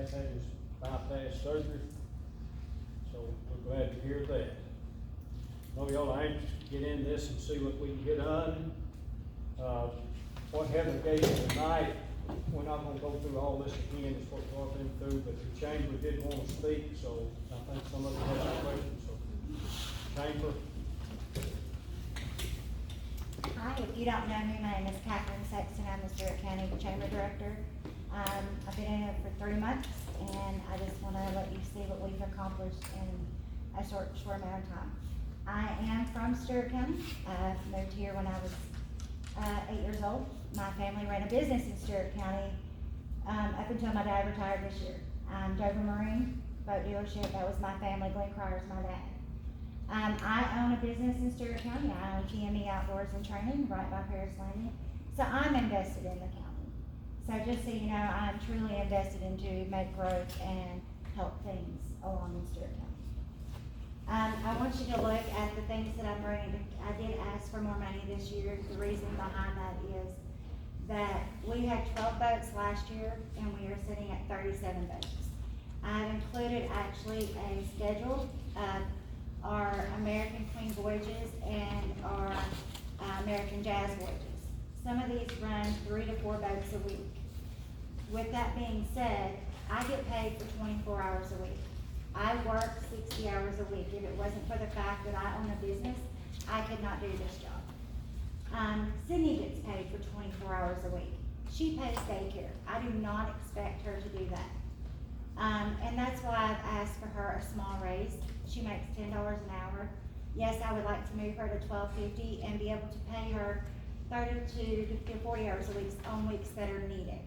has had his bypass surgery, so we're glad to hear that. Know y'all are anxious to get in this and see what we can get done. What Heather gave you tonight, we're not gonna go through all this again, it's what we've all been through, but the chamber did want to speak, so I think some of you have some questions, so. Chamber, Hi, if you don't know me, my name is Catherine Sexton. I'm the Stewart County Chamber Director. I've been in it for 3 months, and I just want to let you see what we've accomplished in a short amount of time. I am from Stewart County. I moved here when I was 8 years old. My family ran a business in Stewart County up until my dad retired this year. Dover Marine Boat Dealership, that was my family. Glenn Cryer's my dad. I own a business in Stewart County. I own TME Outdoors and Training right by Paris Landing. So I'm invested in the county. So just so you know, I'm truly invested into make growth and help things along in Stewart County. I want you to look at the things that I'm bringing. I did ask for more money this year. The reason behind that is that we had 12 boats last year and we are sitting at 37 boats. I've included actually a schedule of our American Queen voyages and our American Jazz voyages. Some of these run 3 to 4 boats a week. With that being said, I get paid for 24 hours a week. I work 60 hours a week. If it wasn't for the fact that I own a business, I could not do this job. Sydney gets paid for 24 hours a week. She pays daycare. I do not expect her to do that. And that's why I've asked for her a small raise. She makes $10 an hour. Yes, I would like to move her to $12.50 and be able to pay her 32 to 40 hours a week on weeks that are needed.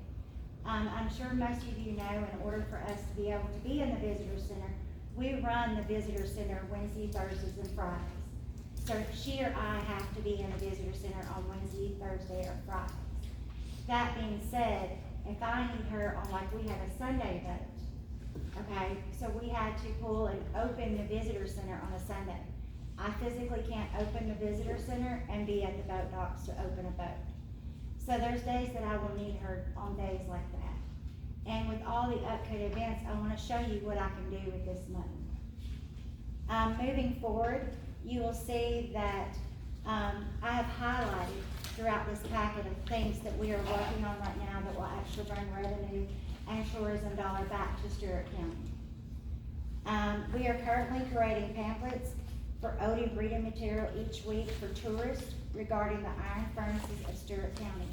I'm sure most of you know, in order for us to be able to be in the visitor center, we run the visitor center Wednesday, Thursdays, and Fridays. So she or I have to be in the visitor center on Wednesday, Thursday, or Fridays. That being said, if I need her on, like, we have a Sunday vote, okay, so we had to pull and open the visitor center on a Sunday. I physically can't open the visitor center and be at the boat docks to open a boat. So there's days that I will need her on days like that. And with all the upcoming events, I wanna show you what I can do with this money. Moving forward, you will see that I have highlighted throughout this packet of things that we are working on right now that will actually bring revenue and tourism dollar back to Stewart County. We are currently creating pamphlets for Odie breeding material each week for tourists regarding the iron furnaces of Stewart County.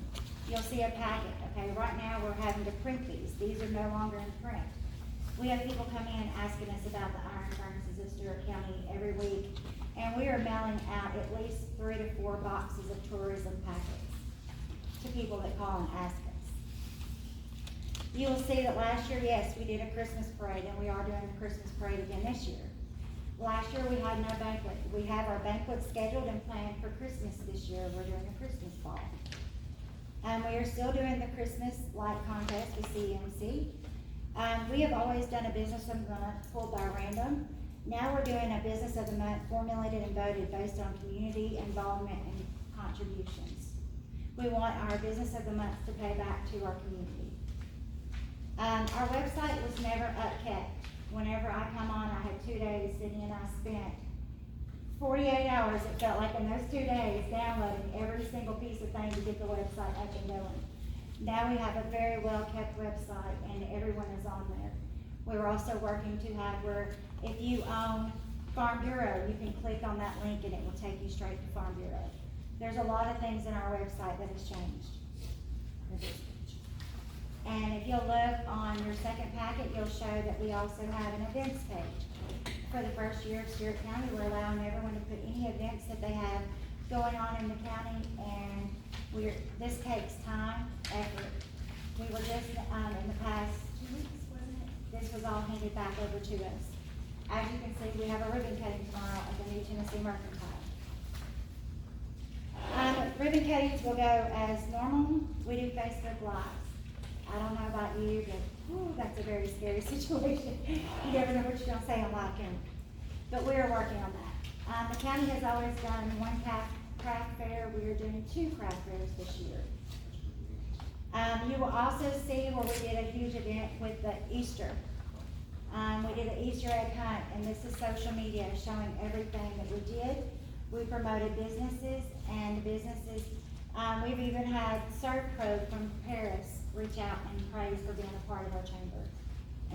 You'll see a packet, okay? Right now we're having to print these. These are no longer in print. We have people come in asking us about the iron furnaces of Stewart County every week, and we are mailing out at least 3 to 4 boxes of tourism packets to people that call and ask us. You will see that last year, yes, we did a Christmas parade, and we are doing a Christmas parade again this year. Last year, we had no banquet. We have our banquet scheduled and planned for Christmas this year. We're doing a Christmas ball. We are still doing the Christmas light contest with CMC. We have always done a business of the month pulled by random. Now we're doing a business of the month formulated and voted based on community involvement and contributions. We want our business of the month to pay back to our community. Our website was never upkept. Whenever I come on, I had 2 days, Sydney and I spent 48 hours, it felt like, in those 2 days, downloading every single piece of thing to get the website up and going. Now we have a very well-kept website and everyone is on there. We're also working to have where if you own Farm Bureau, you can click on that link and it will take you straight to Farm Bureau. There's a lot of things in our website that has changed. And if you'll look on your second packet, you'll show that we also have an events page. For the first year of Stewart County, we're allowing everyone to put any events that they have going on in the county, and this takes time, effort. We were just, in the past 2 weeks, wasn't it? This was all handed back over to us. As you can see, we have a ribbon cutting tomorrow at the New Tennessee Mercantile. Ribbon cuttings will go as normal. We do Facebook Lives. I don't know about you, but that's a very scary situation. You never know what you're gonna say on live camera. But we are working on that. The county has always done one craft fair. We are doing 2 craft fairs this year. You will also see where we did a huge event with the Easter. We did an Easter egg hunt, and this is social media showing everything that we did. We promoted businesses and businesses. We've even had Servpro from Paris reach out and praise for being a part of our chamber.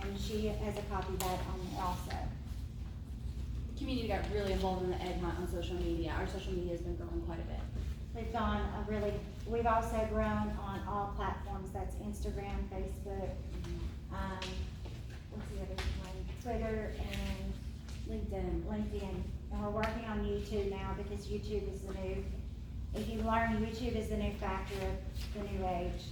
And she has a copy of that on there also. The community got really involved in the egg hunt on social media. Our social media has been growing quite a bit. We've also grown on all platforms, that's Instagram, Facebook, what's the other one? Twitter and LinkedIn. And we're working on YouTube now because YouTube is the new, if you learn, YouTube is the new factor of the new age.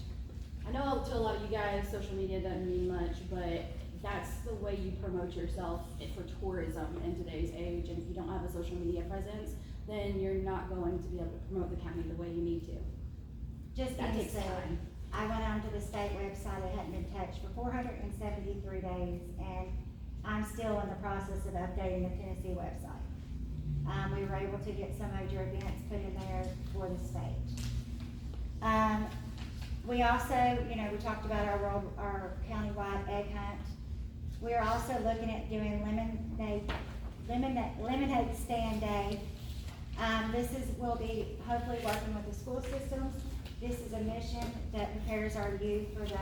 I know to a lot of you guys, social media doesn't mean much, but that's the way you promote yourself for tourism in today's age. And if you don't have a social media presence, then you're not going to be able to promote the county the way you need to. Just That being takes said, time. I went onto the state website, it hadn't been touched for 473 days, and I'm still in the process of updating the Tennessee website. We were able to get some major events put in there for the state. We also, we talked about our countywide egg hunt. We are also looking at doing lemonade stand day. We'll be hopefully working with the school systems. This is a mission that prepares our youth for the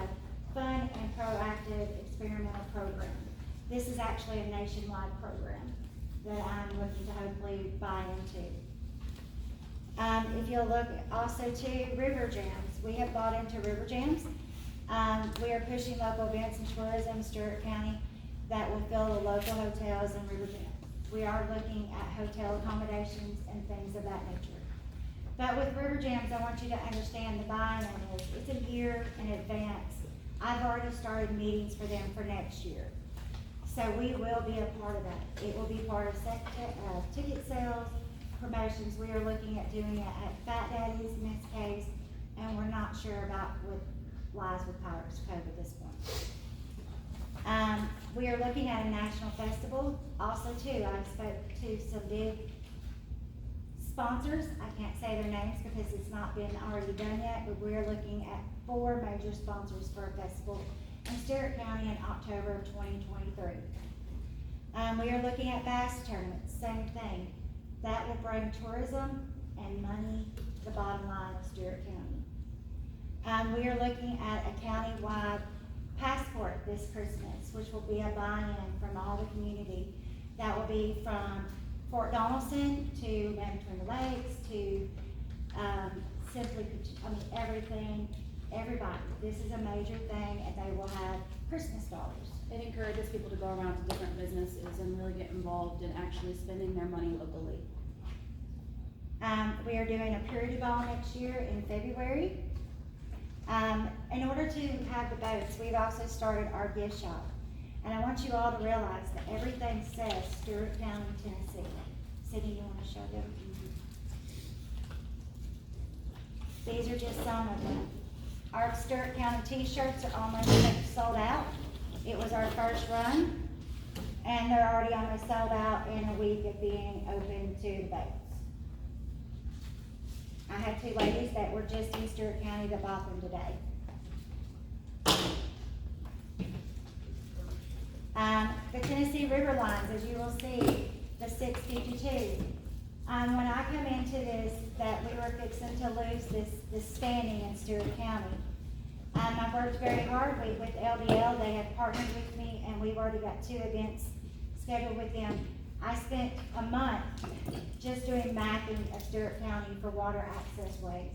fun and proactive experimental program. This is actually a nationwide program that I'm looking to hopefully buy into. If you'll look also to River Jams, we have bought into River Jams. We are pushing local events and tourism in Stewart County that will fill the local hotels and River Jams. We are looking at hotel accommodations and things of that nature. But with River Jams, I want you to understand the buy-in is, it's a year in advance. I've already started meetings for them for next year. So we will be a part of that. It will be part of ticket sales, promotions. We are looking at doing it at Fat Daddy's, Miss K's, and we're not sure about what lies with Pirates Cove at this point. We are looking at a national festival also too. I spoke to some big sponsors. I can't say their names because it's not been already done yet, but we're looking at 4 major sponsors for a festival in Stewart County in October of 2023. We are looking at bass tournaments, same thing. That will bring tourism and money to the bottom line of Stewart County. We are looking at a countywide passport this Christmas, which will be a buy-in from all the community. That will be from Fort Donaldson to Man Between the Lakes to everything, everybody. This is a major thing, and they will have Christmas dollars. It encourages people to go around to different businesses and really get involved in actually spending their money locally. We are doing a purity ball next year in February. In order to have the boats, we've also started our gift shop. And I want you all to realize that everything says Stewart County, Tennessee. Cindy, you want to show them? These are just some of them. Our Stewart County t-shirts are almost sold out. It was our first run, and they're already almost sold out in a week of being open to the boats. I had 2 ladies that were just in Stewart County that bought them today. The Tennessee River Lines, as you will see, the 652. When I come into this, that we were fixing to lose this standing in Stewart County. I've worked very hard with LDL. They have partnered with me, and we've already got 2 events scheduled with them. I spent a month just doing mapping of Stewart County for water access ways.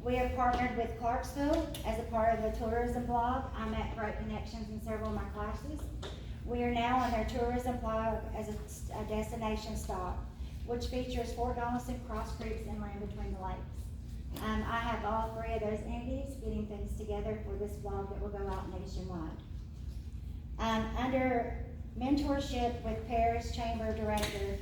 We have partnered with Clarksville as a part of the tourism blog. I'm at Great Connections in several of my classes. We are now on their tourism blog as a destination stop, which features Fort Donaldson, Cross Creeks, and Land Between the Lakes. I have all 3 of those entities getting things together for this blog that will go out nationwide. Under mentorship with Paris Chamber Director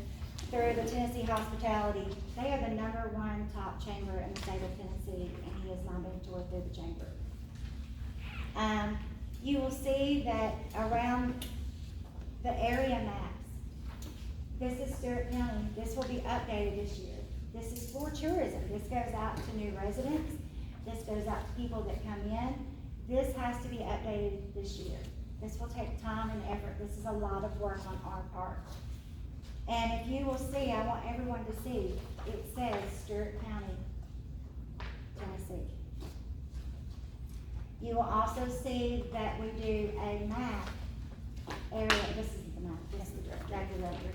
through the Tennessee Hospitality, they are the #1 top chamber in the state of Tennessee, and he is my mentor through the chamber. You will see that around the area maps, this is Stewart County. This will be updated this year. This is for tourism. This goes out to new residents. This goes out to people that come in. This has to be updated this year. This will take time and effort. This is a lot of work on our part. And if you will see, I want everyone to see, it says Stewart County, Tennessee. You will also see that we do a map area, this is the map, this is the directory.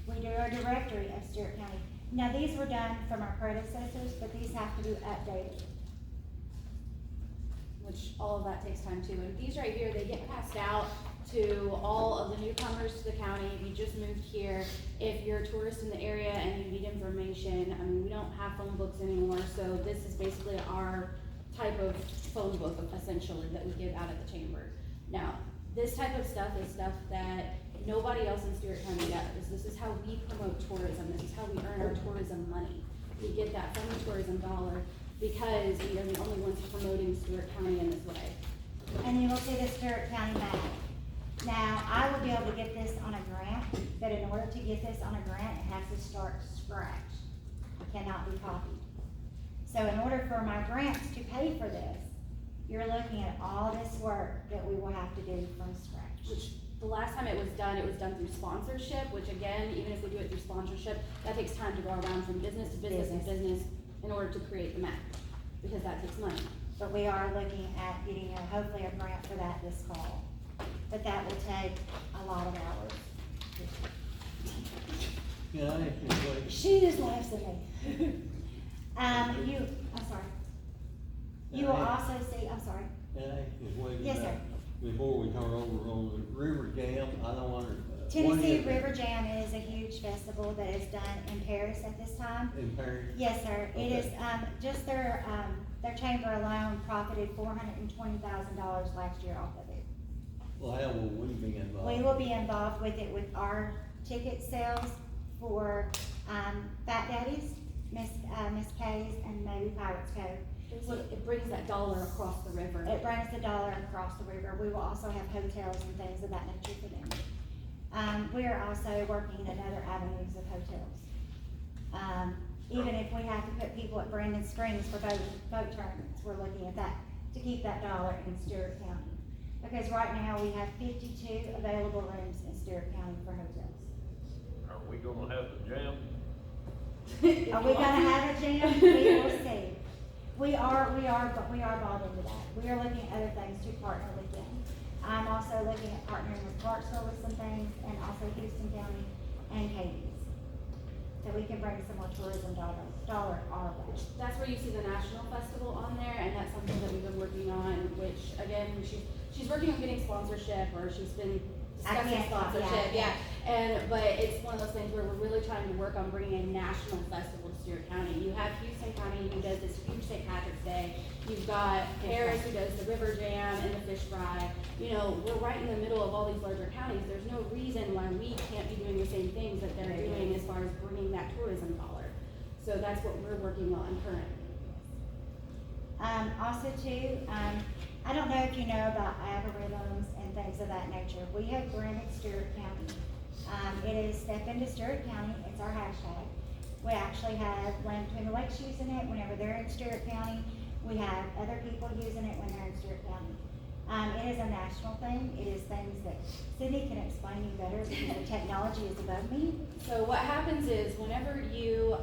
We do a directory of Stewart County. Now, these were done from our predecessors, but these have to be updated. Which all of that takes time too. And these right here, they get passed out to all of the newcomers to the county. If you just moved here, if you're a tourist in the area and you need information, I mean, we don't have phone books anymore, so this is basically our type of phone book essentially that we give out at the chamber. Now, this type of stuff is stuff that nobody else in Stewart County does. This is how we promote tourism. This is how we earn our tourism money. We get that from the tourism dollar because we are the only ones promoting Stewart County in this way. And you will see the Stewart County map. Now, I will be able to get this on a grant, but in order to get this on a grant, it has to start scratch. It cannot be copied. So in order for my grants to pay for this, you're looking at all this work that we will have to do from scratch. Which the last time it was done through sponsorship, which again, even if we do it through sponsorship, that takes time to go around from business to business to business in order to create the map, because that takes money. But we are looking at getting hopefully a grant for that this fall. But that will take a lot of hours. Yeah, I think She just laughs at me. I'm sorry. You will also see, I'm sorry. Yes, sir. Before we turn over on the River Jam, I don't want to. Tennessee River Jam is a huge festival that is done in Paris at this time. In Paris? Yes, sir. It Okay. is, just their chamber alone profited $420,000 last year off of it. Well, how will we be involved? We will be involved with it with our ticket sales for, Fat Daddies, Miss K's, and maybe Pirates Cove. It brings that dollar across the river. It brings the dollar across the river. We will also have hotels and things of that nature for them. We are also working in other avenues of hotels. Even if we have to put people at Brandon Springs for boat tournaments, we're looking at that to keep that dollar in Stewart County. Because right now, we have 52 available rooms in Stewart County for hotels. Are we gonna have the jam? Are we gonna have a jam? We will see. We are bought into that. We are looking at other things to partner with them. I'm also looking at partnering with Clarksville with some things, and also Houston County and Cadiz. So we can bring some more tourism dollar our way. That's where you see the national festival on there, and that's something that we've been working on, which again, she's working on getting sponsorship, or she's been discussing can't talk, sponsorship, yeah. but it's one of those things where we're really trying to work on bringing a national festival to Stewart County. You have Houston County who does this huge St. Patrick's Day. You've got Paris who does the River Jam and the fish fry. You know, we're right in the middle of all these larger counties. There's no reason why we can't be doing the same things that they're doing as far as bringing that tourism dollar. So that's what we're working on currently. Also too, I don't know if you know about algorithms and things of that nature. We have branded Stewart County. It is Step Into Stewart County, it's our hashtag. We actually have Land Between the Lakes using it whenever they're in Stewart County. We have other people using it when they're in Stewart County. It is a national thing. It is things that Cindy can explain to you better because the technology is above me. So what happens is whenever you,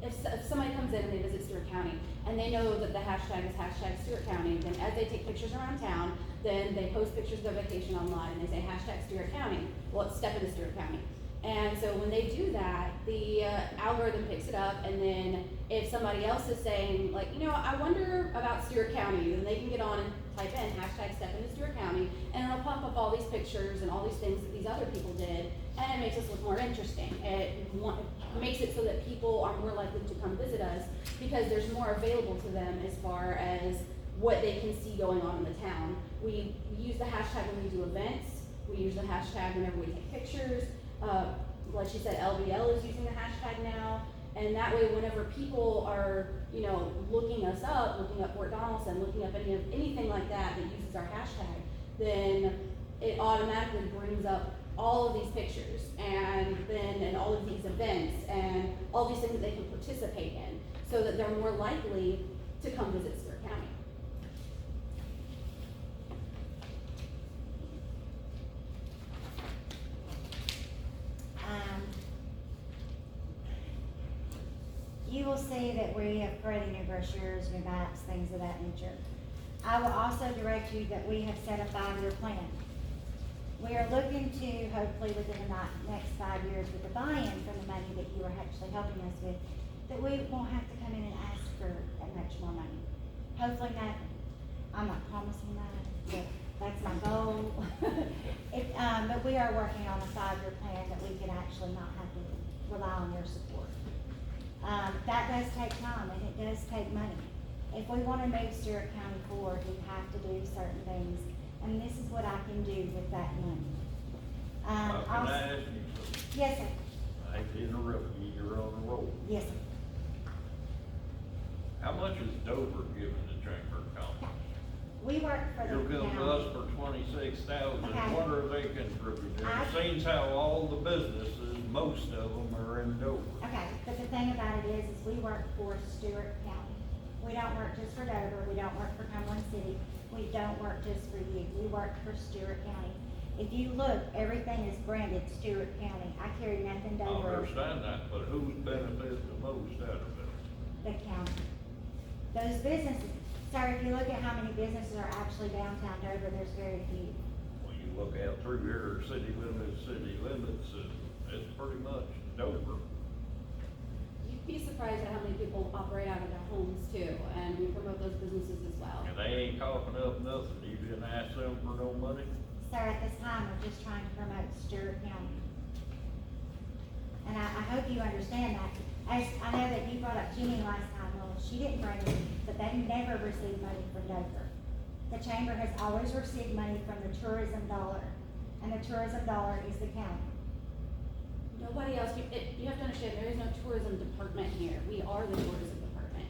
if somebody comes in and they visit Stewart County and they know that the hashtag is hashtag Stewart County, then as they take pictures around town, then they post pictures of their vacation online and they say hashtag Stewart County. Well, it's Step Into Stewart County. And so when they do that, the algorithm picks it up, and then if somebody else is saying, like, you know, I wonder about Stewart County, then they can get on and type in hashtag Step Into Stewart County, and it'll pop up all these pictures and all these things that these other people did, and it makes us look more interesting. It makes it so that people are more likely to come visit us because there's more available to them as far as what they can see going on in the town. We use the hashtag when we do events. We use the hashtag whenever we take pictures. Like she said, LBL is using the hashtag now, and that way whenever people are, you know, looking us up, looking up Fort Donaldson, looking up anything like that that uses our hashtag, then it automatically brings up all of these pictures and all of these events and all these things that they can participate in, so that they're more likely to come visit Stewart County. You will see that we have created new brochures, new maps, things of that nature. I will also direct you that we have set a 5-year plan. We are looking to, hopefully within the next 5 years, with the buy-in from the money that you are actually helping us with, that we won't have to come in and ask for that much more money. Hopefully not, I'm not promising that, but that's my goal. But we are working on a 5-year plan that we can actually not have to rely on your support. That does take time and it does take money. If we wanna move Stewart County forward, we have to do certain things, and this is what I can do with that money. Can I Also- ask you something? Yes, sir. I hate to interrupt you, you're on the roll. Yes, sir. How much is Dover giving the Chamber of Commerce? We work for the You're billing county. us for 26,000, Okay. what are they contributing? I- It seems how all the businesses, most of them are in Dover. Okay, but the thing about it is we work for Stewart County. We don't work just for Dover, we don't work for Cumberland City, we don't work just for you, we work for Stewart County. If you look, everything is branded Stewart County. I carry nothing I Dover, understand that, but who's benefited the most out of it? the county. Those businesses, sir, if you look at how many businesses are actually downtown Dover, there's very few. When you look out through here, city limits, it's pretty much Dover. You'd be surprised at how many people operate out of their homes too, and we promote those businesses as well. And they ain't coughing up nothing, you didn't ask them for no money? Sir, at this time, we're just trying to promote Stewart County. And I hope you understand that. As, I know that you brought up Jenny last time, well, she didn't bring it, but they never received money from Dover. The chamber has always received money from the tourism dollar, and the tourism dollar is the county. Nobody else, you have to understand, there is no tourism department here, we are the tourism department.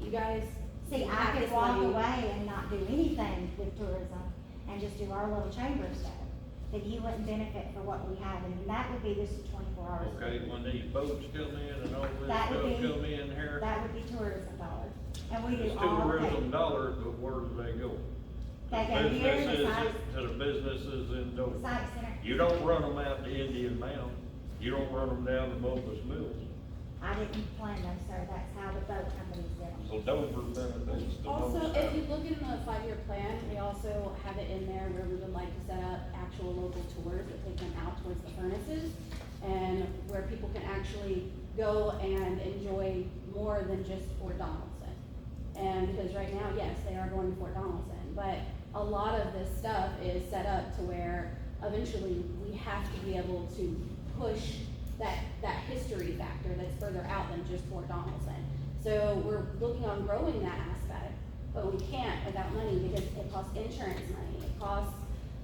You guys. See, I have could this walk money. away and not do anything with tourism and just do our little chamber stuff, but you wouldn't benefit for what we have, and that would be this 24 hours. Okay, when these boats come in and all this That stuff would be- come in here, That would be tourism dollars, and we it's do all the tourism dollars, but where do they go? They go here in the Businesses, site, to the businesses in Dover. site center. You don't run them out to Indian Mound, you don't run them down to Bumpus Mills, I didn't plan those, sir, that's how the boat companies did them. so Dover benefits the most. Also, out if of you it. look in the 5-year plan, we also have it in there where we would like to set up actual local tours that take them out towards the furnaces, and where people can actually go and enjoy more than just Fort Donaldson. And because right now, yes, they are going to Fort Donaldson, but a lot of this stuff is set up to where eventually we have to be able to push that history factor that's further out than just Fort Donaldson. So we're looking on growing that aspect, but we can't without money because it costs insurance money, it costs,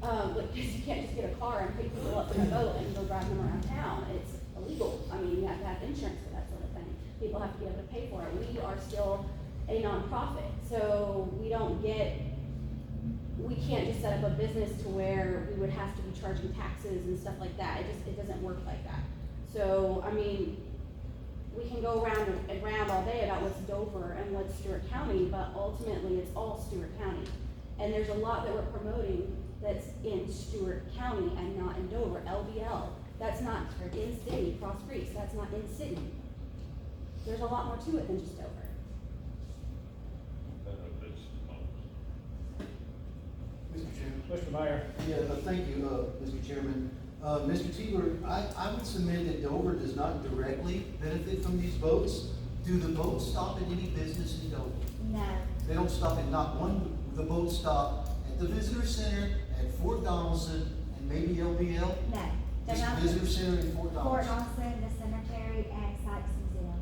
because you can't just get a car and pick people up in a boat and go drive them around town, it's illegal. I mean, you have to have insurance for that sort of thing, people have to be able to pay for it. We are still a nonprofit, so we can't just set up a business to where we would have to be charging taxes and stuff like that, it doesn't work like that. So, I mean, we can go around and around all day about what's Dover and what's Stewart County, but ultimately it's all Stewart County. And there's a lot that we're promoting that's in Stewart County and not in Dover. LBL, that's not in city. Cross Creeks, that's not in city. There's a lot more to it than just Dover. Benefits the most. Mr. Chairman. Mr. Mayor, Yeah, thank you, Mr. Chairman. Mr. Teeler, I would submit that Dover does not directly benefit from these boats. Do the boats stop at any business in Dover? No, They don't stop at not one, the boats stop at the visitor center, at Fort Donaldson, and maybe LBL? no. They're Just not- visitor center in Fort Fort Donaldson. Donaldson, the cemetery, and Sykes Museum.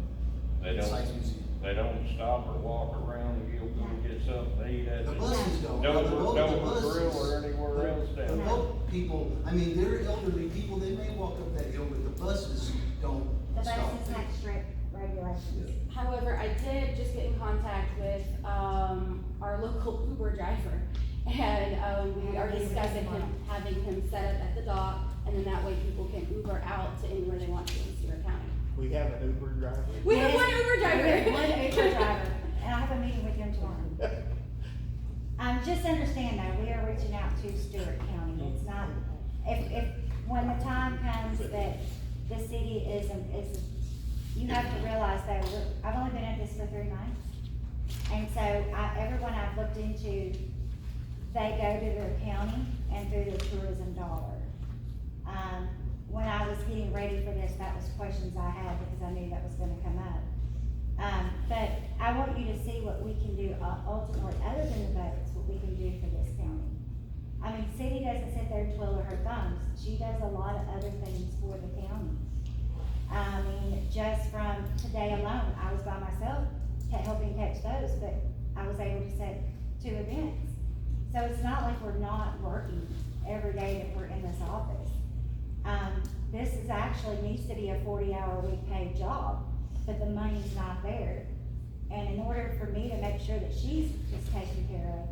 They Sykes don't, Museum. they don't stop or walk around and go get something to eat at The the buses don't. Now, the boat- the Dover Grill or buses- anywhere else The down there. boat people, I mean, they're elderly people, they may walk up that hill, but the buses don't The stop. buses have strict regulations. However, I did just get in contact with, our local Uber driver, and, we are discussing having him set up at the dock and then that way people can Uber out to anywhere they want to in Stewart County. We have an Uber driver. We have Yes. one Uber driver. We have one Uber driver, and I have a meeting with him tomorrow. Just understand though, we are reaching out to Stewart County, it's not, if, when the time comes that the city is, you have to realize that I've only been at this for 3 months. And so everyone I've looked into, they go to their county and through their tourism dollar. When I was getting ready for this, that was questions I had because I knew that was gonna come up. But I want you to see what we can do ultimately, other than the boats, what we can do for this county. I mean, city doesn't sit there and twiddle her thumbs, she does a lot of other things for the county. I mean, just from today alone, I was by myself, helping catch those, but I was able to set 2 events. So it's not like we're not working every day that we're in this office. This is actually, needs to be a 40-hour-a-week paid job, but the money's not there. And in order for me to make sure that she's just taken care of,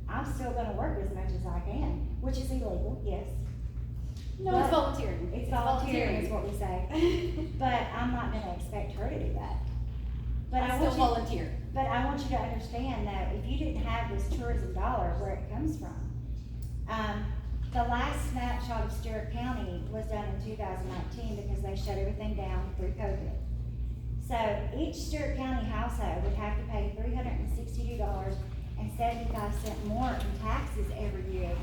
I'm still gonna work as much as I can, which is illegal, yes. No, it's But volunteering. It's volunteering is what we say, but I'm not gonna expect her to do that. But I Still want you, volunteer. but I want you to understand that if you didn't have this tourism dollar, where it comes from. The last snapshot of Stewart County was done in 2019 because they shut everything down through COVID. So each Stewart County household would have to pay $362.75 more in taxes every year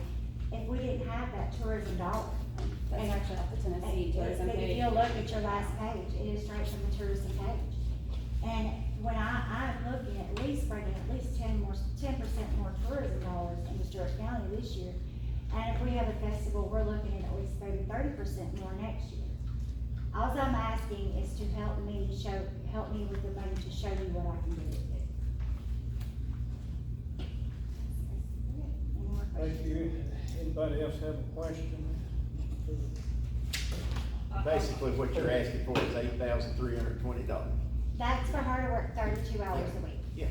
if we didn't have that tourism dollar. That's actually off the Tennessee tourism But if page. you'll look at your last page, it is straight from the tourism page. And when I'm looking at least bringing at least 10% more tourism dollars into Stewart County this year. And if we have a festival, we're looking at least maybe 30% more next year. All I'm asking is to help me with the money to show you what I can do with it. Any more questions? Thank you. Anybody else have a question? Basically, what you're asking for is $8,320. That's for her to work 32 hours a week. Yeah.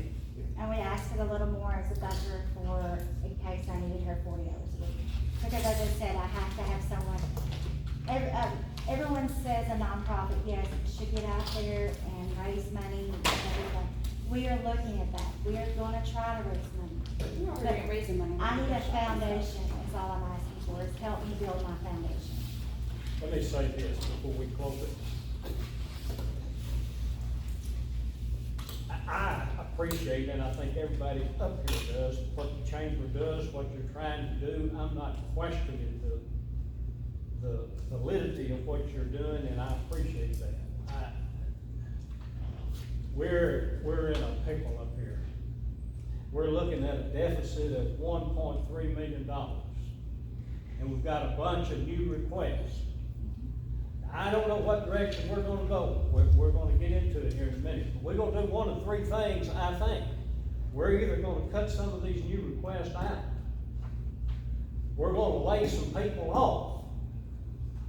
And we asked for a little more as a buffer for, in case I needed her 40 hours a week. Because as I said, I have to have someone, everyone says a nonprofit, yes, it should get out there and raise money and everything. We are looking at that. We are gonna try to raise money. You're already raising money. I need a foundation, is all I'm asking for, is help me build my foundation. Let me say this before we close it. I appreciate, and I think everybody up here does, what the chamber does, what you're trying to do. I'm not questioning the validity of what you're doing, and I appreciate that. We're in a pickle up here. We're looking at a deficit of $1.3 million, and we've got a bunch of new requests. I don't know what direction we're gonna go. We're gonna get into it here in a minute. But we're gonna do one of 3 things, I think. We're either gonna cut some of these new requests out, we're gonna lay some people off,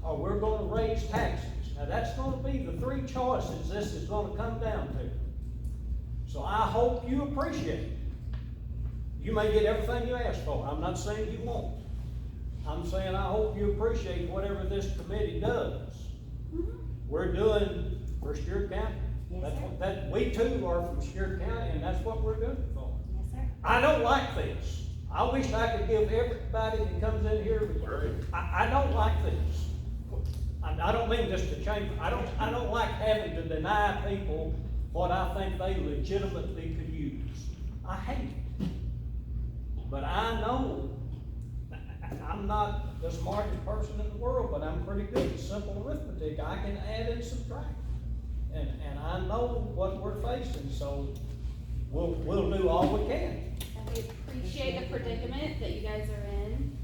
or we're gonna raise taxes. Now, that's gonna be the 3 choices this is gonna come down to. So I hope you appreciate it. You may get everything you asked for. I'm not saying you won't. I'm saying I hope you appreciate whatever this committee does. We're doing for Stewart County. Yes, That's sir. what, that, we too are from Stewart County, and that's what we're doing it for. Yes, sir. I don't like this. I wish I could give everybody that comes in here, I don't like this. I don't mean just the chamber, I don't like having to deny people what I think they legitimately could use. I hate it. But I know, I'm not the smartest person in the world, but I'm pretty good at simple arithmetic. I can add and subtract. And I know what we're facing, so we'll do all we can. And we appreciate the predicament that you guys are in,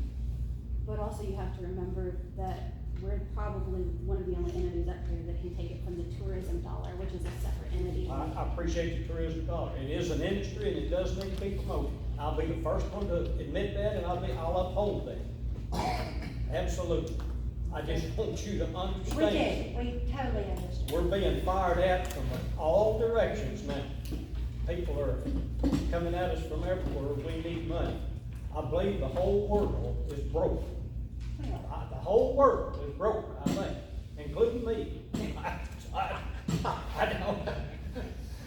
but also you have to remember that we're probably one of the only entities up here that can take it from the tourism dollar, which is a separate entity. I appreciate the tourism dollar. It is an industry and it does need to be promoted. I'll be the first one to admit that, and I'll uphold that. Absolutely. I just want you to We understand. do, we totally understand. We're being fired at from all directions now. People are coming at us from everywhere. We need money. I believe the whole world is broke. The whole world is broke, I think, including me. I don't,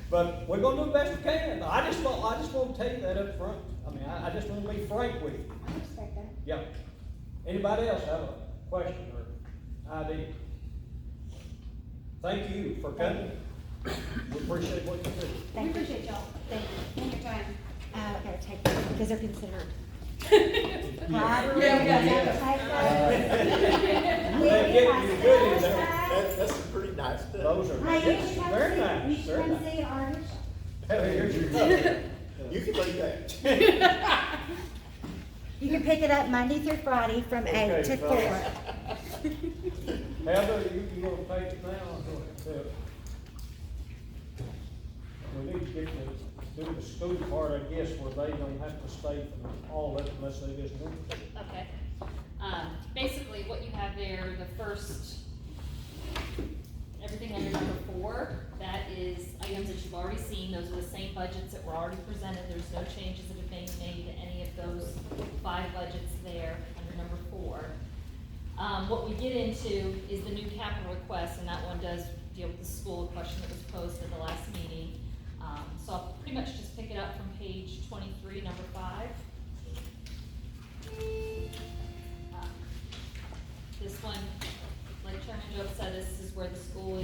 but we're gonna do the best we can. I just want to tell you that up front. I mean, I just want to be frank with you. I respect that. Yeah. Anybody else have a question or idea? Thank you for coming. We appreciate what you do. We Thank you. appreciate y'all. Thank you. And your time. I gotta take those because they're considered. Yeah, we gotta They're getting you good in there. That's a pretty nice stuff. Those are, Hey, you yes, should come very see, nice, you should very come nice. see ours. Hey, here's your cup. You can leave that. You can pick it up Monday through Friday from Okay, 8 to so- 4. Heather, you wanna take it now? or go ahead? We need to get to do the school part, I guess, where they don't have to stay for all of it unless they just want to. Okay. Basically, what you have there, the first, everything under number 4, that is items that you've already seen. Those are the same budgets that were already presented. There's no changes that have been made to any of those 5 budgets there under number 4. What we get into is the new capital request, and that one does deal with the school question that was posed at the last meeting. So I'll pretty much just pick it up from page 23, number 5. This one, like Chairman Job said, this is where the school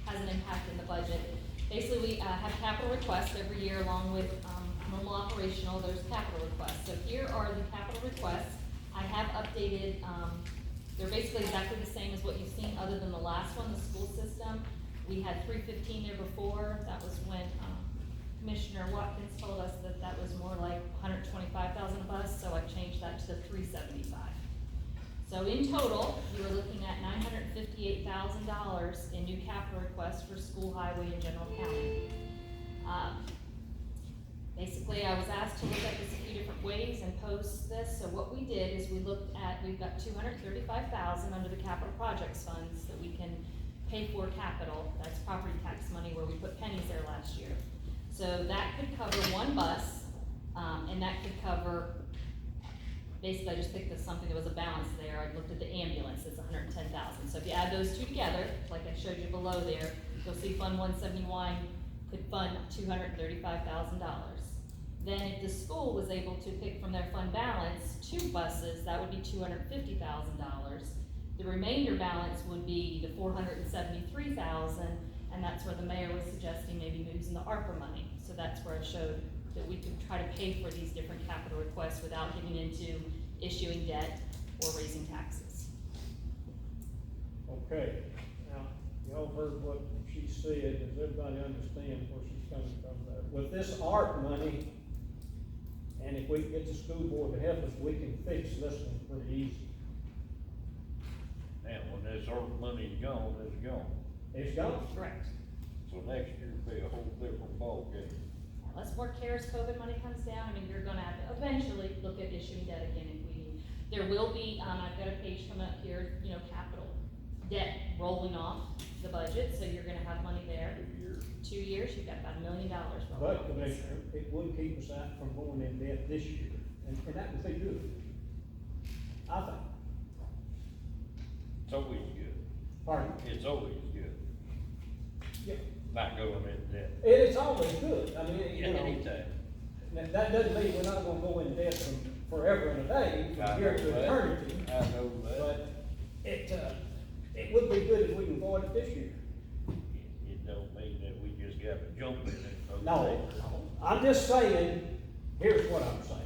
has an impact in the budget. Basically, we have capital requests every year along with normal operational, there's capital requests. So here are the capital requests. I have updated, they're basically exactly the same as what you've seen, other than the last one, the school system. We had 315 there before. That was when Commissioner Watkins told us that that was more like 125,000 a bus, so I changed that to the 375. So in total, you were looking at $958,000 in new capital requests for school, highway, and general county. Basically, I was asked to look at this a few different ways and post this. So what we did is we looked at, we've got $235,000 under the capital projects funds that we can pay for capital. That's property tax money where we put pennies there last year. So that could cover one bus, and that could cover, basically I just picked something that was a balance there. I looked at the ambulance, it's $110,000. So if you add those two together, like I showed you below there, you'll see Fund 171 could fund $235,000. Then if the school was able to pick from their fund balance 2 buses, that would be $250,000. The remainder balance would be the $473,000, and that's where the mayor was suggesting maybe using the ARPA money. So that's where I showed that we could try to pay for these different capital requests without getting into issuing debt or raising taxes. Okay, now, y'all heard what she said. Does everybody understand where she's coming from there? With this ARP money, and if we can get the school board to help us, we can fix this one pretty easy. Now, when this ARP money's gone, it's gone. It's gone. Correct. So next year will be a whole different ballgame. Let's work care as COVID money comes down. I mean, you're gonna have to eventually look at issuing debt again if we need. There will be, I've got a page coming up here, capital debt rolling off the budget, so you're gonna have money there. 2 years. 2 years, you've got about $1 million rolling But, off. Commissioner, it would keep us out from going in debt this year, and that would be good. I think. It's always good. Pardon? It's always good. Yeah. Not going in debt. It's always good. I mean, Anytime. that doesn't mean we're not gonna go in debt from forever and a day, I from here know to that. eternity. I know that. But it would be good if we can avoid it this year. It don't mean that we just gotta jump in it. No, I'm just saying, here's what I'm saying.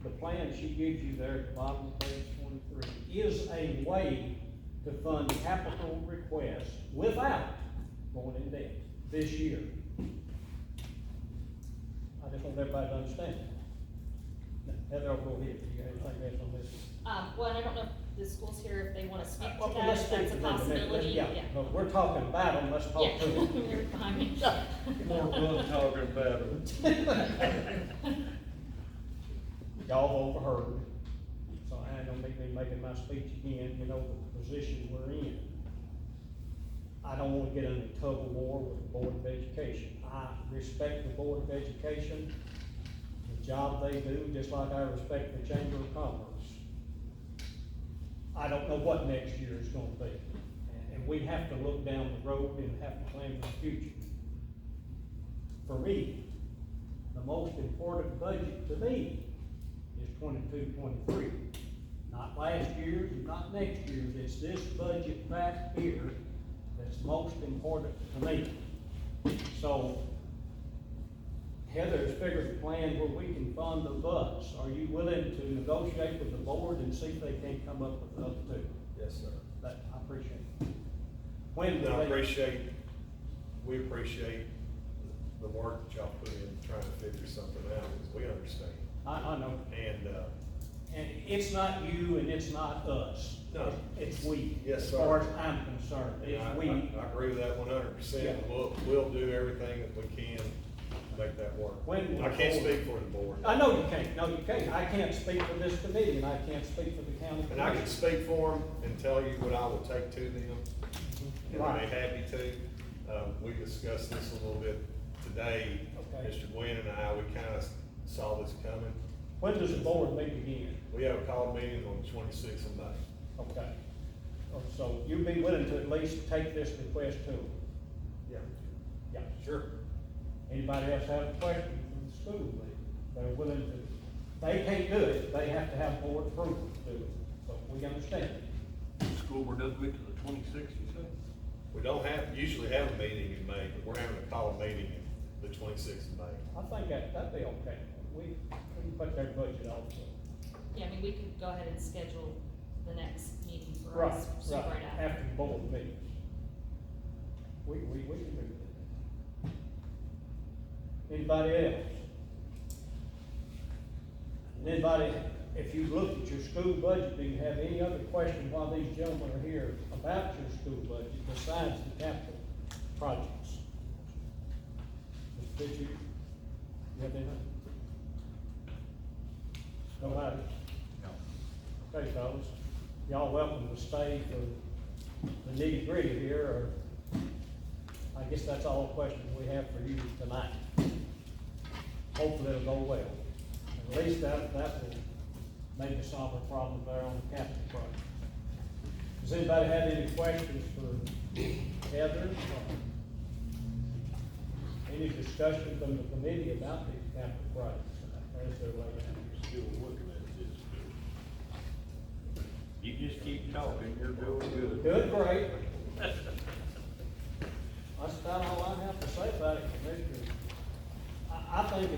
The plan she gives you there at the bottom of page 23 is a way to fund capital requests without going in debt this year. I just want everybody to understand. Heather, I'll go ahead. You got anything else on this? Well, and I don't know if the school's here, if they wanna speak to Well, that, let's if speak that's a to them a minute. possibility, Yeah, but we're talking about them, let's talk to them. Yeah, you're behind me. More fun talking about it. Y'all overheard, so I ain't gonna make me making my speech again, the position we're in. I don't wanna get in a tug of war with the Board of Education. I respect the Board of Education, the job they do, just like I respect the Chamber of Commerce. I don't know what next year is gonna be. And we have to look down the road and have to plan for the future. For me, the most important budget to me is 22-23. Not last year's, and not next year's, it's this budget back here that's most important to me. So, Heather's figured a plan where we can fund the bus. Are you willing to negotiate with the board and see if they can't come up with the other two? Yes, sir. That, I appreciate it. When do And they? we appreciate the work that y'all put in trying to figure something out, because we understand. I know, And, it's not you and it's not us. No. It's we. Yes, sir. As far as I'm concerned, I it's we. agree with that 100%. Yeah. We'll do everything that we can to make that work. When will I can't the board- speak for the board. I know you can't, no, you can't. I can't speak for this committee and I can't speak for the county. And I can commission. speak for them and tell you what I will take to them, and Right. I'd be happy to. We discussed this a little bit today. Okay. Mr. Gwen and I, we kind of saw this coming. When does the board meet again? We have a call meeting on the 26th of May. Okay. So you'd be willing to at least take this request to them? Yeah. Yeah. Sure. Anybody else have a question from the school? They're willing to, they can't do it, they have to have board approval to do it, so we understand. School board doesn't meet to the 26th, you said? We don't usually have a meeting in May, but we're having a call meeting the 26th of May. I think that'd be okay. We can put their budget off. Yeah, I mean, we could go ahead and schedule the next meeting for Right, us, so right, right after. after the board meetings. We can do that. Anybody else? And anybody, if you look at your school budget, do you have any other question while these gentlemen are here about your school budget besides the capital projects? Mr. Fisher, you have anything? Nobody? No. Okay, fellas, y'all welcome to stay for the nitty gritty here, or I guess that's all the questions we have for you tonight. Hopefully it'll go well. At least that will maybe solve a problem there on the capital project. Does anybody have any questions for Heather? Any discussion from the committee about these capital projects as they're laid out? Still looking at this, too. You just keep talking, you're doing good. Good, great. That's about all I have to say about it, Commissioner. I think,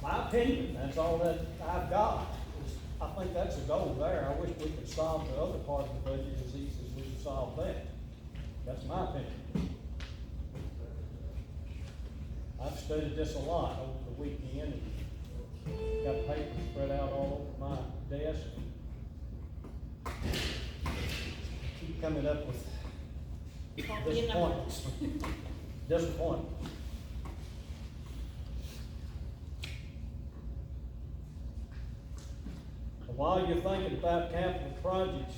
my opinion, that's all that I've got. I think that's a goal there. I wish we could solve the other part of the budget as easy as we can solve that. That's my opinion. I've studied this a lot over the weekend and got papers spread out all over my desk. Keep coming up with Call me a number. disappointments. While you're thinking about capital projects,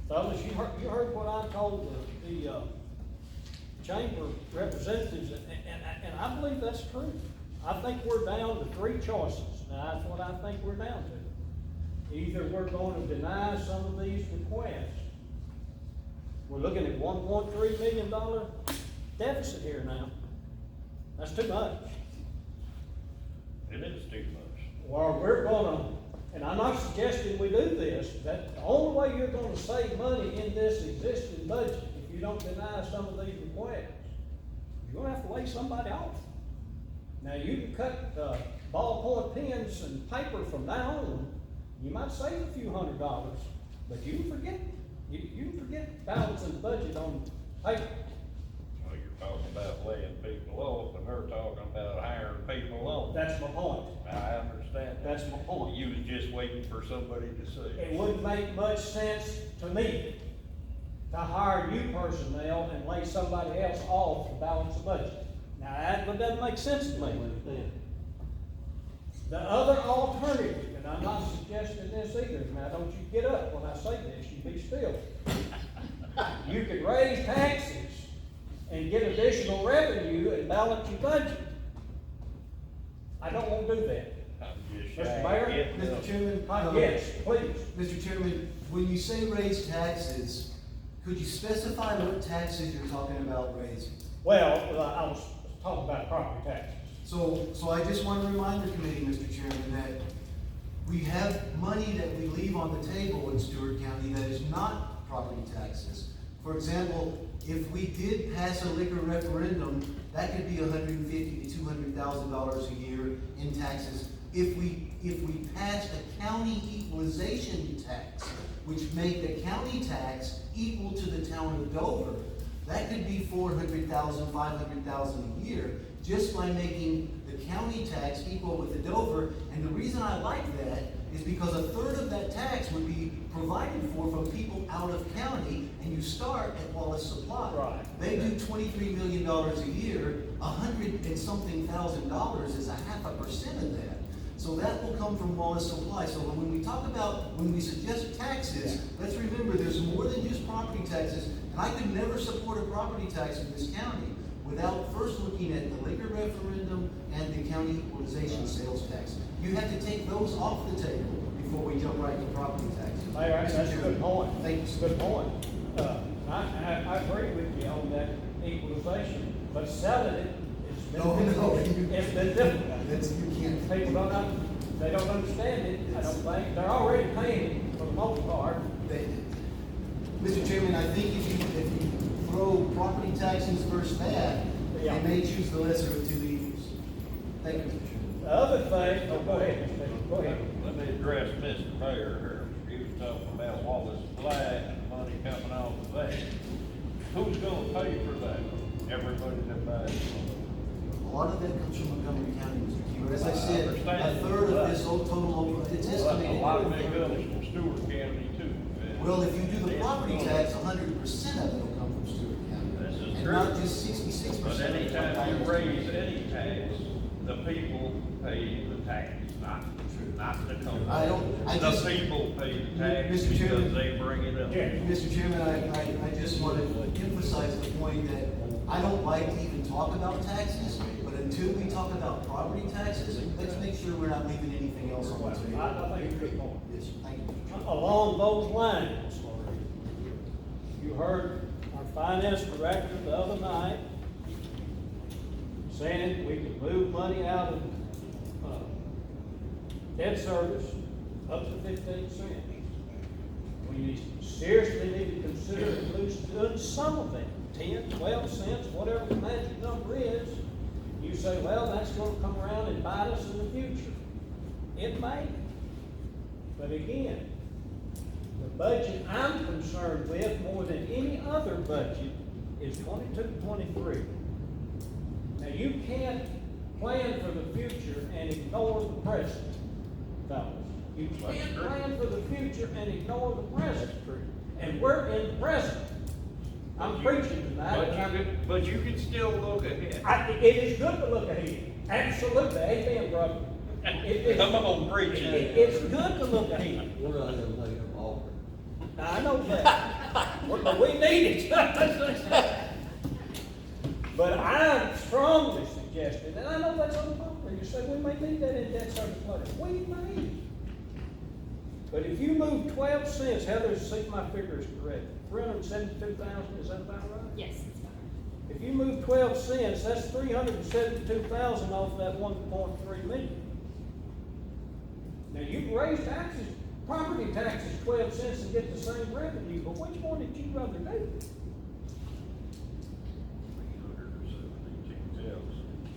fellas, you heard what I told the chamber representatives, and I believe that's true. I think we're down to three choices, and that's what I think we're down to. Either we're going to deny some of these requests. We're looking at $1.3 million deficit here now. That's too much. It is too much. Or we're gonna, and I'm not suggesting we do this, that the only way you're gonna save money in this existing budget, if you don't deny some of these requests, you're gonna have to lay somebody off. Now, you can cut, ballpoint pens and paper from now on, you might save a few $100, but you can forget balancing the budget on paper. Well, you're talking about laying people off, and they're talking about hiring people on. That's my point. I understand that. That's my point. You was just waiting for somebody to say. It wouldn't make much sense to me to hire you personnel and lay somebody else off to balance the budget. Now, that doesn't make sense to me. The other alternative, and I'm not suggesting this either, now don't you get up when I say this, you be still. You could raise taxes and get additional revenue and balance your budget. I don't want to do that. Mr. Mayor? Mr. Chairman? Yes, please. Mr. Chairman, when you say raise taxes, could you specify what taxes you're talking about raising? Well, I was talking about property taxes. So I just want to remind the committee, Mr. Chairman, that we have money that we leave on the table in Stewart County that is not property taxes. For example, if we did pass a liquor referendum, that could be $150,000 to $200,000 a year in taxes. If we passed a county equalization tax, which made the county tax equal to the town of Dover, that could be $400,000, $500,000 a year, just by making the county tax equal with the Dover. And the reason I like that is because a third of that tax would be provided for from people out of county, and you start at Wallace Supply. Right. They do $23 million a year, $100 and something thousand is a 0.5% of that. So that will come from Wallace Supply. So when we suggest taxes, let's remember there's more than just property taxes. And I could never support a property tax in this county without first looking at the liquor referendum and the county equalization sales tax. You have to take those off the table before we jump right to property taxes. Mayor, Mr. that's a Chairman. good point. Thank you, It's a sir. good point. I agree with you on that equalization, but selling it, it's been, No, it's been difficult. you can't. People they don't understand it, I don't think. They're already paying it for the most part. Mr. Chairman, I think if you throw property taxes versus that, Yeah. they may choose the lesser of two evils. Thank you, Mr. Chairman. The other thing, oh, go ahead, Mr. Baker, go ahead. Let me address Mr. Mayor here. He was talking about Wallace Supply and the money coming off of that. Who's gonna pay for that? Everybody that buys. A lot of that comes from Montgomery County, Mr. Keeler. As I said, understand. a third of this whole total, it's A estimated. lot of it comes from Stewart County too. Well, if you do the property tax, 100% of it will come from Stewart This County. is And true. not just 66%. But anytime you raise any tax, the people pay the tax, not the company. The people pay the tax Mr. because Chairman. they bring it up. Yeah. Mr. Chairman, I just want to emphasize the point that I don't like to even talk about taxes, but until we talk about property taxes, let's make sure we're not leaving anything else on the I table. think it's a good point. Yes, thank you, Mr. Chairman. Along those lines, you heard our finance director the other night saying we could move money out of, debt service up to 15 cents. We seriously need to consider at least doing some of it, 10, 12 cents, whatever the magic number is. You say, well, that's gonna come around and bite us in the future. It may. But again, the budget I'm concerned with more than any other budget is 22-23. Now, you can't plan for the future and ignore the present, fellas. You can't plan for the future and ignore the present. And we're in the present. I'm preaching tonight. But you can still look ahead. It is good to look ahead. Absolutely. Amen, brother. Come on, preach it. It's good to look ahead. We're not gonna make an offer. I know that. But we need it. But I'm strongly suggesting, and I know that's unpopular, you say we may need that in debt service later. We may. But if you move 12 cents, Heather, see if my figure is correct, 372,000, is that about right? Yes, it's better. If you move 12 cents, that's 372,000 off that 1.3 million. Now, you can raise taxes, property taxes 12 cents and get the same revenue, but which one did you rather do?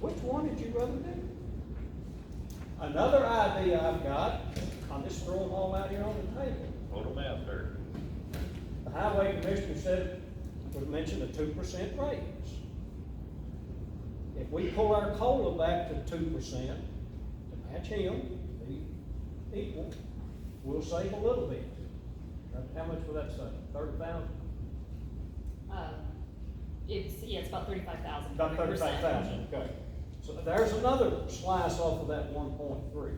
Which one did you rather do? Another idea I've got, I'll just throw them all out here on the table. Put them out there. The highway commissioner said, we mentioned a 2% raise. If we pull our COLA back to 2%, to match him, be equal, we'll save a little bit. How much will that save? 30,000? It's about 35,000. About 35,000, okay. So there's another slice off of that 1.3.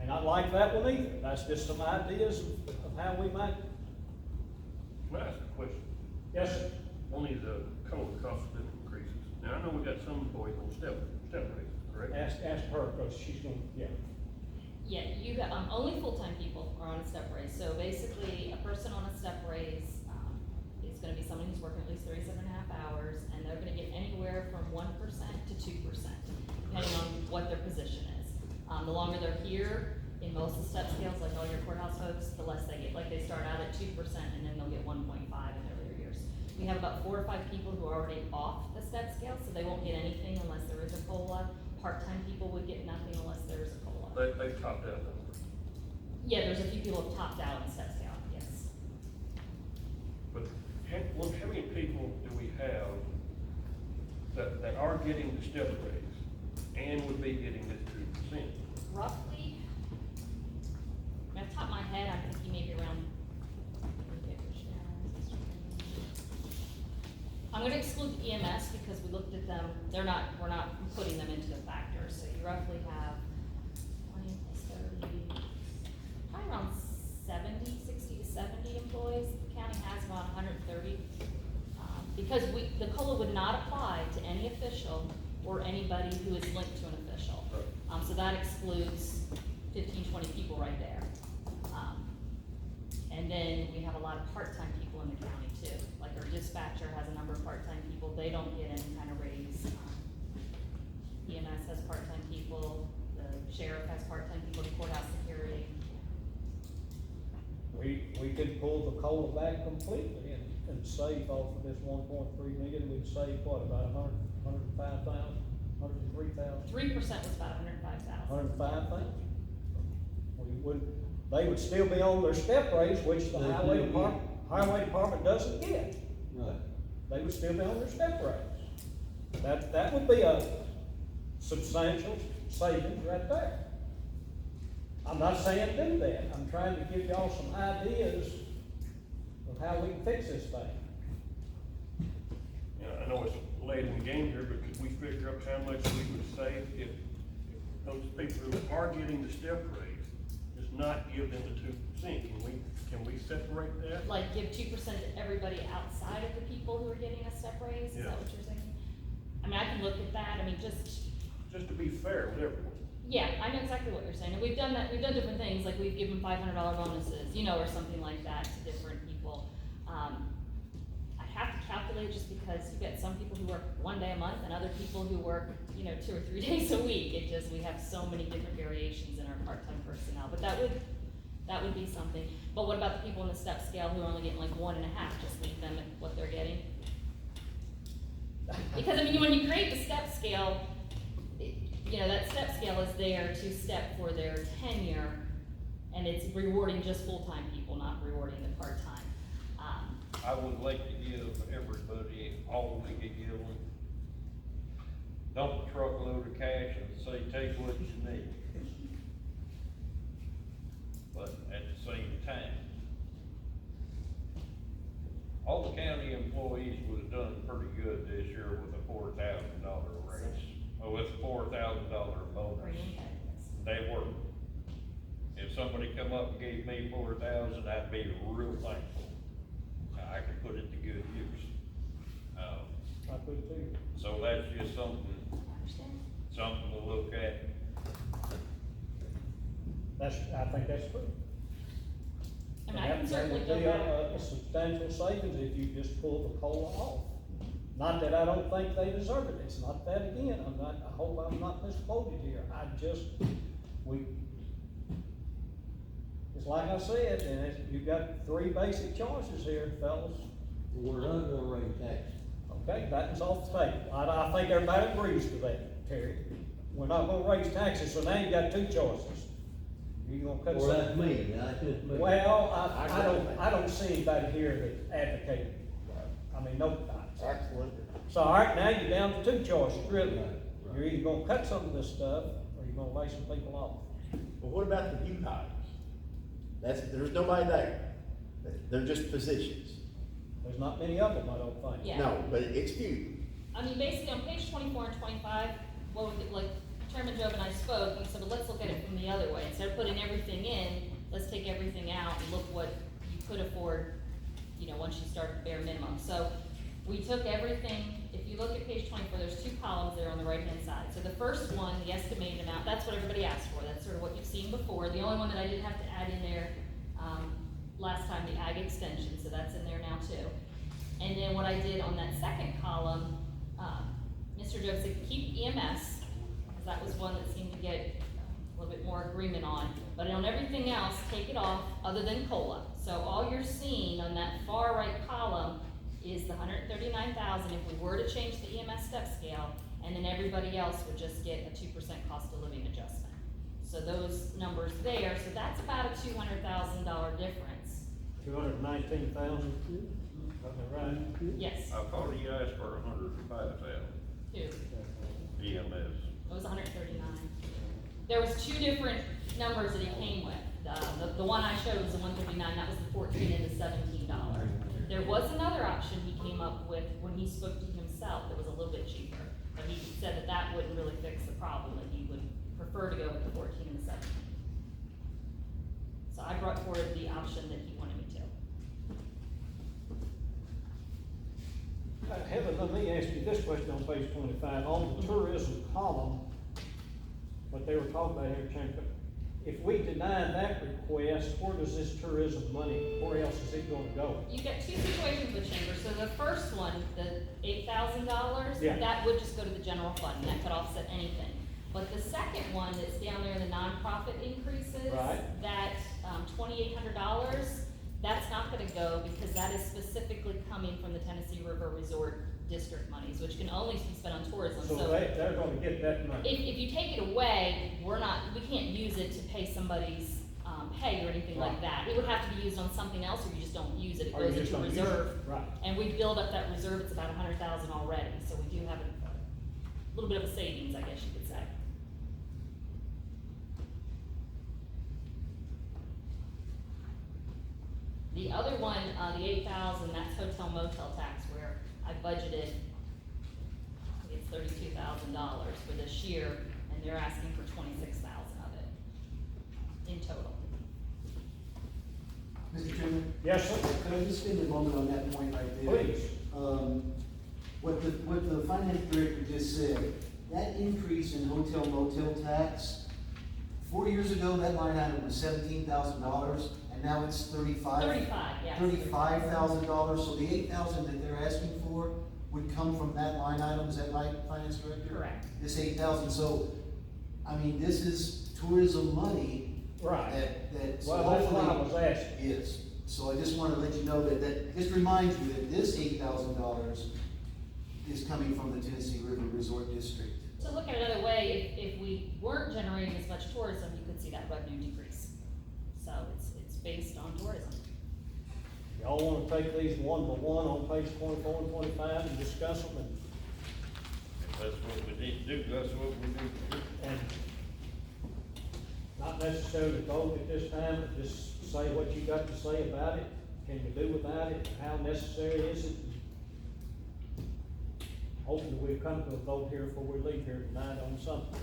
And I like that one either. That's just some ideas of how we might. Can I ask a question? Yes, sir. Only the cost of living increases. Now, Now, I know we got some employees on step raises, correct? Ask her, cause she's gonna, yeah. Yeah, you got, only full-time people are on a step raise, so basically, a person on a step raise, is gonna be somebody who's working at least 37.5 hours, and they're gonna get anywhere from 1% to 2%, depending on what their position is. The longer they're here, in most of the step scales, like all your courthouse folks, the less they get, like they start out at 2%, and then they'll get 1.5 in their later years. We have about 4 or 5 people who are already off the step scale, so they won't get anything unless there is a COLA. Part-time people would get nothing unless there is a COLA. They topped out. Yeah, there's a few people who have topped out in step scale, yes. But how many people do we have that are getting the step raise and would be getting this 2%? Roughly, off the top of my head, I'm thinking maybe around. I'm gonna exclude the EMS because we looked at them, we're not putting them into the factor, so you roughly have 20 plus 30, probably around 60 to 70 employees. The county has about 130. Because the COLA would not apply to any official or anybody who is linked to an official. So that excludes 15, 20 people right there. And then we have a lot of part-time people in the county too. Like our dispatcher has a number of part-time people, they don't get any kind of raise. EMS has part-time people, the sheriff has part-time people, the courthouse security. We could pull the COLA back completely and save off of this 1.3 million, we'd save what, about 105,000, 103,000? 3% was about 105,000. 105,000? We would, they would still be on their step raise, which the highway department doesn't get. Right. They would still be on their step raise. That would be a substantial savings right there. I'm not saying do that, I'm trying to give y'all some ideas of how we can fix this thing. Yeah, I know it's late in the game here, but could we figure out how much we would save if those people who are getting the step raise, just not give them the 2%? Can we separate that? Like give 2% to everybody outside of the people who are getting a step raise, is Yeah. that what you're saying? I mean, I can look at that, I mean, just, Just to be fair with everyone. yeah, I know exactly what you're saying, and we've done that, we've done different things, like we've given $500 bonuses, or something like that to different people. I have to calculate just because you get some people who work 1 day a month and other people who work, 2 or 3 days a week. We have so many different variations in our part-time personnel, but that would be something. But what about the people in the step scale who are only getting like 1.5, just leave them at what they're getting? Because, I mean, when you create the step scale, that step scale is there to step for their tenure, and it's rewarding just full-time people, not rewarding the part-time. I would like to give everybody all we could give them. Dump a truckload of cash and say, take what you need. But at the same time, all the county employees would have done pretty good this year with a $4,000 raise, or with a $4,000 bonus. They were. If somebody come up and gave me 4,000, I'd be real thankful. I could put it to good use. I could too. So that's just something to look at. I think that's true. I mean, I can certainly That go would be back. a substantial savings if you just pull the COLA off. Not that I don't think they deserve it, it's not that again, I hope I'm not misquoted here, it's like I said, and you've got 3 basic choices here, fellas. We're not gonna raise taxes. Okay, that is off the table. I think everybody agrees to that, Terry. We're not gonna raise taxes, so now you've got 2 choices. You gonna cut Well, some? that's me, that's just me. Well, I don't see anybody here that advocated, I mean, nobody. Absolutely. So, all right, now you're down to 2 choices, really. Right, right. You're either gonna cut some of this stuff, or you're gonna lay some people off. Well, what about the new hires? There's nobody there. They're just positions. There's not many of them, I don't think. Yeah. No, but it's few. I mean, basically on page 24 and 25, like Chairman Job and I spoke, and we said, well, let's look at it from the other way. Instead of putting everything in, let's take everything out and look what you could afford, once you start at bare minimum. So we took everything, if if you look at page 24, there's two columns there on the right-hand side. So the first one, the estimated amount, that's what everybody asked for, that's sort of what you've seen before. The only one that I didn't have to add in there, last time, the ag extension, so that's in there now too. And then what I did on that second column, Mr. Joe said keep EMS, because that was one that seemed to get a little bit more agreement on. But on everything else, take it off, other than COLA. So all you're seeing on that far right column is the $139,000 if we were to change the EMS step scale, and then everybody else would just get a 2% cost of living adjustment. So those numbers there, so that's about a $200,000 difference. 219,000, right? Yes, I thought he asked for 105,000 two. EMS. It was 139. There was two different numbers that he came with. The one I showed was the 139, that was the 14 and the $17. There was another option he came up with when he spoke to himself that was a little bit cheaper. But he said that that wouldn't really fix the problem, that he would prefer to go with the 14 and the 17. So I brought forward the option that he wanted me to. Heather, let me ask you this question on page 25, on the tourism column, what they were talking about here, Chamber, if we deny that request, where does this tourism money, where else is it gonna go? You get two situations with Chamber. So the first one, the $8,000, Yeah. that would just go to the general fund, and that could offset anything. But the second one that's down there, the nonprofit increases, Right. that $2,800, that's not gonna go because that is specifically coming from the Tennessee River Resort District monies, which can only be spent on tourism. So they're gonna get that money. If you take it away, we can't use it to pay somebody's, pay or anything like Right. that. It would have to be used on something else, or you just don't use it, it Or you goes just into don't use it. reserve. Right. And we've built up that reserve, it's about 100,000 already, so we do have a little bit of a savings, I guess you could say. The other one, the 8,000, that's hotel motel tax, where I budgeted, I think it's $32,000 for this year, and they're asking for 26,000 of it in total. Mr. Chairman, Yes, sir, could I just spend a moment on that point right there? please. What the finance director just said, that increase in hotel motel tax, 4 years ago, that line item was $17,000, and now it's 35, yeah. $35,000, so the $8,000 that they're asking for would come from that line item, is that right, finance director? Correct. This 8,000, so, I mean, this is tourism money Right. that, so Well, that's what I was hopefully. asking. Yes, so I just wanna let you know that just reminds you that this $8,000 is coming from the Tennessee River Resort District. To look at it another way, if we weren't generating as much tourism, you could see that revenue decrease. So it's based on tourism. Y'all wanna take these one by one on page 24 and 25 and discuss them If that's what we need to do, that's what we need to do. and not necessarily vote at this time, but just say what you got to say about it. Can we do without it? How necessary is it? Hopefully we'll come to a vote here before we leave here tonight on something.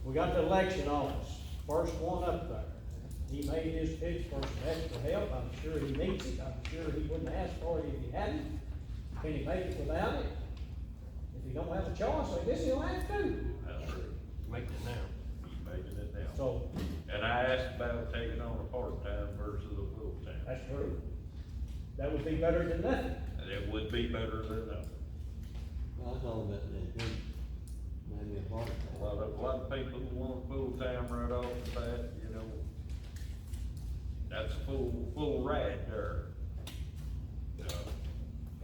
We got the election office, first one up there. He made his pitch for some extra help, I'm sure he needs it, I'm sure he wouldn't ask for it if he hadn't. Can he make it without it? If he don't have a choice, I guess he'll have to. That's true. Make it now. He's making it now. So, And I asked about taking on a part-time versus a full-time. that's true. That would be better than nothing. And it would be better than nothing. I thought about that, maybe a part A lot of people want full-time right off the bat, you know. That's full ride there.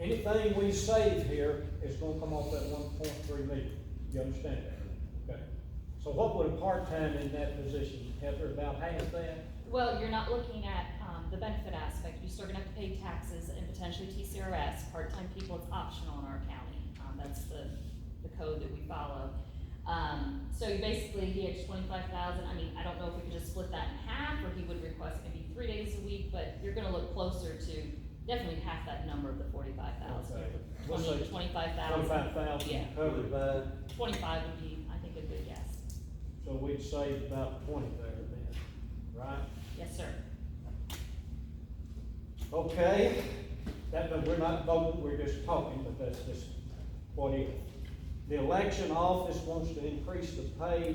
Anything we save here is gonna come off that 1.3 million. You understand that? Okay. So what would a part-time in that position, Heather, about half that? Well, you're not looking at, the benefit aspect, you're still gonna have to pay taxes and potentially TCRS, part-time people, it's optional in our county, that's the code that we follow. So you basically, he had 25,000, I mean, I don't know if we could just split that in half, or he would request maybe 3 days a week, but you're gonna look closer to definitely half that number of the 45,000. Okay. We'll say 25,000. 25,000 Yeah. covered by, 25 would be, I think, a good guess. so we'd save about 20 there then, right? Yes, sir. Okay, but we're not voting, we're just talking, but that's just what if. The election office wants to increase the pay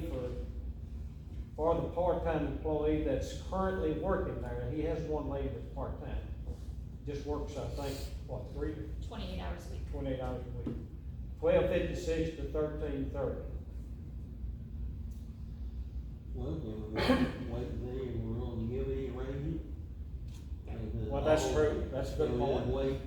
for the part-time employee that's currently working there. He has one lady that's part-time. Just works, I think, what, 28 hours a week. 28 hours a week. 12.56 to 13.30. Well, then we're wait and see, and we're gonna give any raises. Well, that's true, that's a good We'll point. wait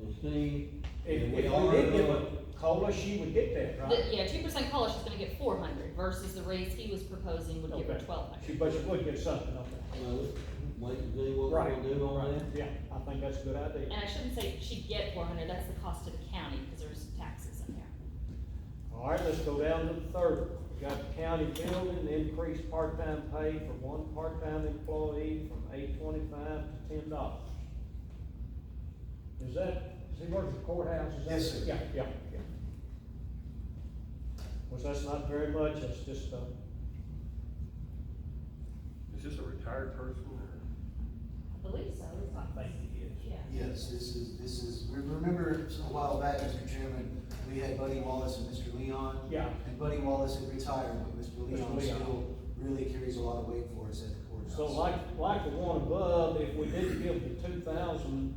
and see. If we are did give gonna- a COLA, she would get that, right? Yeah, 2% COLA, she's gonna get 400 versus the raise he was proposing would give her Okay. 1,200. But she would get something, okay. Well, wait and see what we're Right, gonna do on right. that. Yeah, I think that's a good idea. And I shouldn't say she'd get 400, that's the cost to the county, because there's taxes in there. All right, let's go down to the third one. We got the county building, increased part-time pay for one part-time employee from $8.25 to $10. Is he works at the courthouse, is that? Yes, sir. Yeah. Which that's not very much, it's just, Is this a retired person or? I believe so. I think he is. Yeah. Yes, this is, remember a while back, Mr. Chairman, we had Buddy Wallace and Mr. Leon? Yeah. And Buddy Wallace had retired, but Mr. Leon Leon. still really carries a lot of weight for us at the courthouse. So like the one above, if we didn't give the 2,000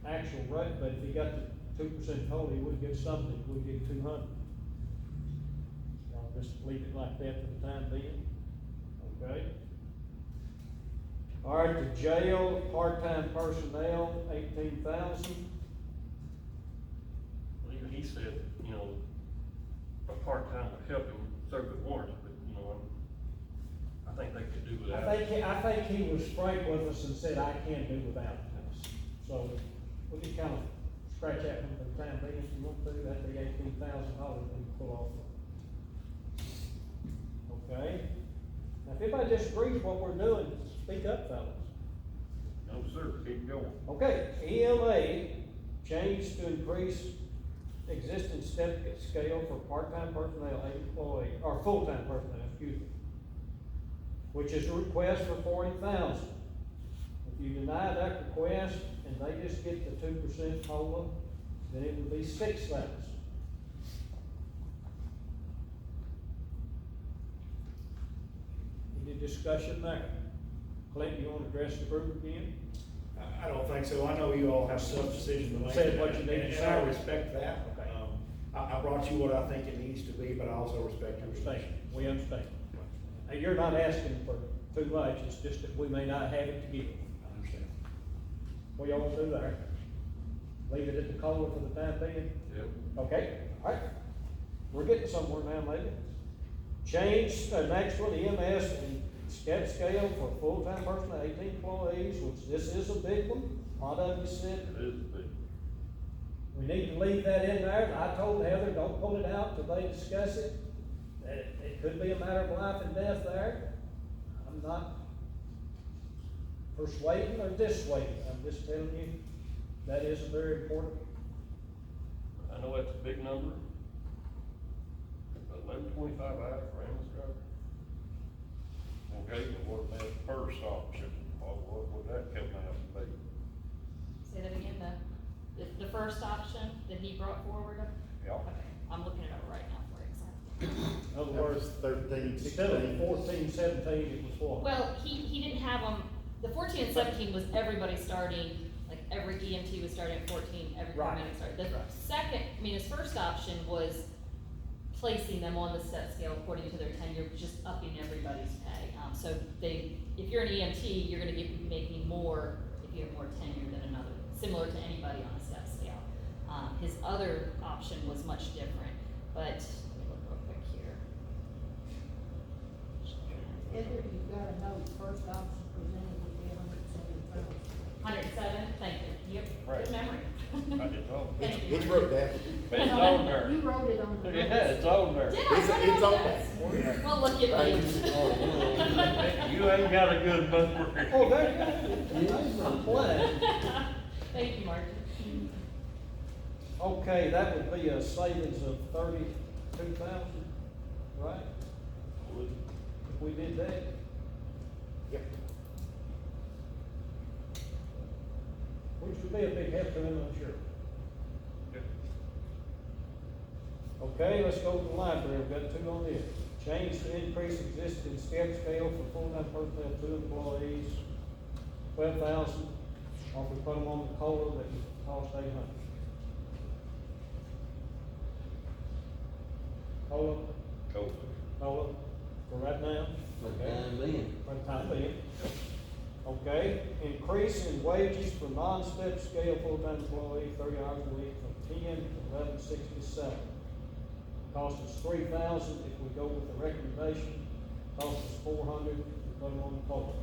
actual rate, but if he got the 2% COLA, he would get something, he would get 200. I'll just leave it like that for the time being, okay? All right, the jail, part-time personnel, 18,000. Well, even he said, you know, a part-time would help him serve the warrants, but, you know, I think they could do without. I think he was frank with us and said, I can't do without this. So, we can kind of scratch that one for the time being, if you want to, that'd be $18,000 we can pull off. Okay? Now, if anybody disagrees with what we're doing, speak up, fellas. No, sir, keep going. Okay, EMA changed to increase existing step scale for part-time personnel, employee, or full-time personnel, excuse me, which is a request for 40,000. If you deny that request and they just get the 2% COLA, then it would be 6,000. Any discussion there? Clinton, you want to address the group again? I don't think so. I know you all have some decision to make. Said what you need to and say. I respect that. Okay. I brought you what I think it needs to be, but I also respect your Understand, position. we understand. And you're not asking for too much, it's just that we may not have it to give. I understand. What y'all want to do there? Leave it at the COLA for the time being? Yep. Okay, all right. We're getting somewhere now, maybe. Change, the next one, EMS and step scale for full-time personnel, 18 employees, which this is a big one. A lot of you said, It is big. we need to leave that in there. I told Heather, don't pull it out till they discuss it. It could be a matter of life and death there. I'm not persuading or dissuading, I'm just telling you, that is a very important. I know that's a big number, but 11.25 hours for ambulance driver. Okay, but what about the first option? What would that come out to be? Say that again, the first option that he brought forward? Yeah. Okay, I'm looking it over right now for you, exactly. In other That words, was 13, instead of 16. 14, 17, it was what? Well, he didn't have them, the 14 and 17 was everybody starting, like every EMT was starting at 14, every Right. paramedic started. The Right. second, I mean, his first option was placing them on the step scale according to their tenure, just upping everybody's pay. So if you're an EMT, you're gonna be making more if you have more tenure than another, similar to anybody on a step scale. His other option was much different, but let me look real quick here. If you've got a note, first option presented would be 170,000. 107, thank you. Yep, Right. good memory. I did all. Thank you. It's wrote down. But it's on there. You wrote it on the. Yeah, it's on there. Did I? It's- Write it it's on on this? Well, look at Right. me. You ain't got a good memory. Oh, there you go. I'm glad. Thank you, Martin. Okay, that would be a savings of 32,000, right? If we did that. Yep. which would be a big help to them, I'm sure. Yeah. Okay, let's go to the library, we've got two on this. Change to increase existing step scale for full-time personnel, 2 employees, 12,000, or if we put them on the COLA, that would cost 800. COLA, for right now? For the time being. For the time being. Okay, increase in wages for non-step scale full-time employees, 30 hours a week, from 10 to 11.67. Cost us 3,000 if we go with the recommendation, cost us 400 if we put them on the COLA.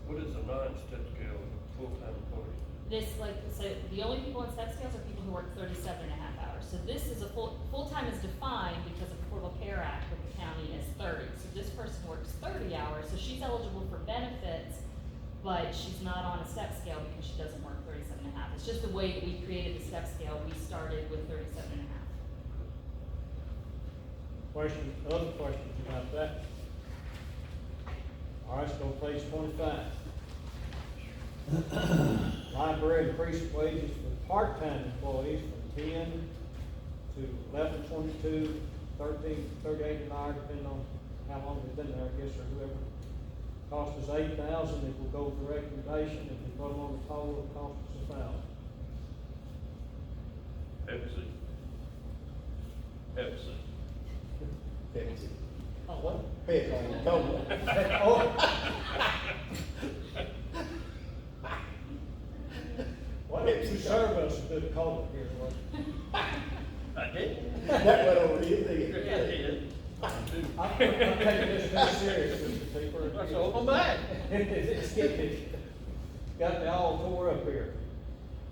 What is a non-step scale full-time employee? This, like, so the only people on step scales are people who work 37 and a half hours. So this is a full-time is defined because of Affordable Care Act with the county as 30. So this person works 30 hours, so she's eligible for benefits, but she's not on a step scale because she doesn't work 37 and a half. It's just the way that we created the step scale. We started with 37 and a half. Other questions about that? All right, let's go to page 25. Library increased wages for part-time employees from 10 to 11.22, 13.38 an hour, depending on how long they've been there, I guess, or whoever. Cost us 8,000 if we go with the recommendation. If we put them on the COLA, it costs us 1,000. Pepsi. Pepsi. Oh, what? Pepsi, Cola. Oh. Why don't you serve us a good COLA here, what? I did. That went over you, didn't it? Yeah, I did. I'm taking this very serious, Mr. People. That's all my bad. It's getting me, got me all tore up here.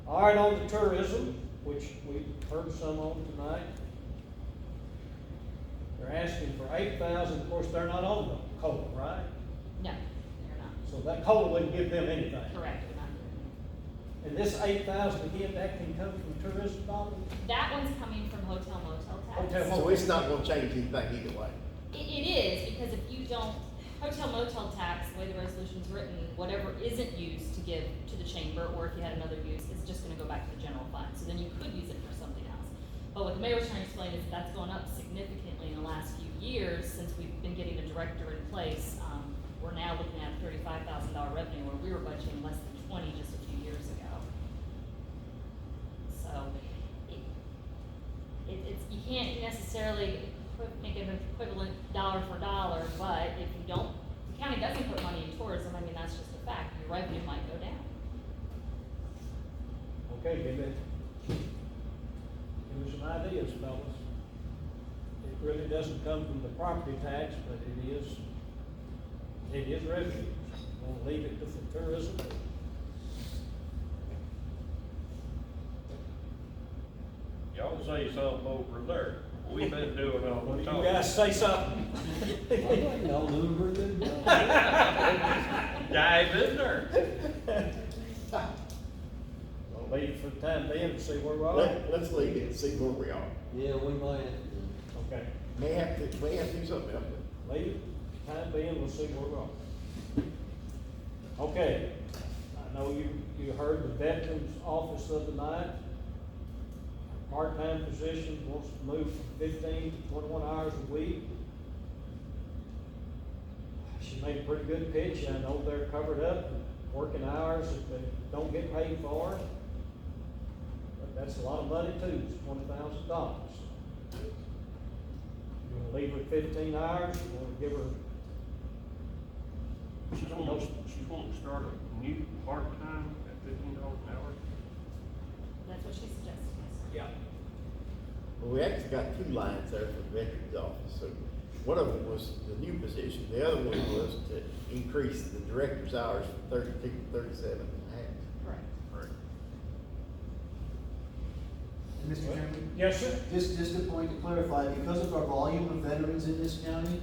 All right, on to tourism, which we heard some on tonight. They're asking for 8,000, of course, they're not on the COLA, right? No, they're not. So that COLA wouldn't give them anything. Correct, they're not. And this 8,000, again, that can come from tourism dollars? That one's coming from hotel motel tax. Hotel So it's not gonna change anything either way. It is, because if you don't, hotel motel tax, the way the resolution's written, whatever isn't used to give to the chamber, or if you had another use, is just gonna go back to the general fund, so then you could use it for something else. But what the mayor was trying to explain is that's gone up significantly in the last few years, since we've been getting a director in place. We're now looking at $35,000 revenue, where we were budgeting less than 20 just a few years ago. So, it's, you can't necessarily make an equivalent dollar for dollar, but if you don't, the county doesn't put money in tourism, I mean, that's just a fact, your revenue might go down. Okay, give me some ideas, fellas. It really doesn't come from the property tax, but it is revenue. We'll leave it to the tourism. Y'all say something over there. We've been doing all Well, the you talking. guys say something. Y'all doing a pretty good job. Dive in there. We'll leave it for the time being and see where we're at. Let's leave it and see where we are. Yeah, we might have to. Okay, May have to do something else. leave it, time being, we'll see where we're at. Okay, I know you heard the Veterans Office of the night. Part-time position wants to move from 15 to 21 hours a week. She made a pretty good pitch. I know they're covered up, working hours that they don't get paid for. But that's a lot of money too, it's $20,000. You wanna leave her at 15 hours, you wanna give her, She's wanting to start a new part-time at $15 an hour? That's what she suggested, yes. yeah, Well, we actually got two lines there for the Veterans Office, so one of them was the new position, the other one was to increase the director's hours from 32 to 37 and a half. Correct. Right. Mr. Chairman? yes, sir. Just a point to clarify, because of our volume of veterans in this county,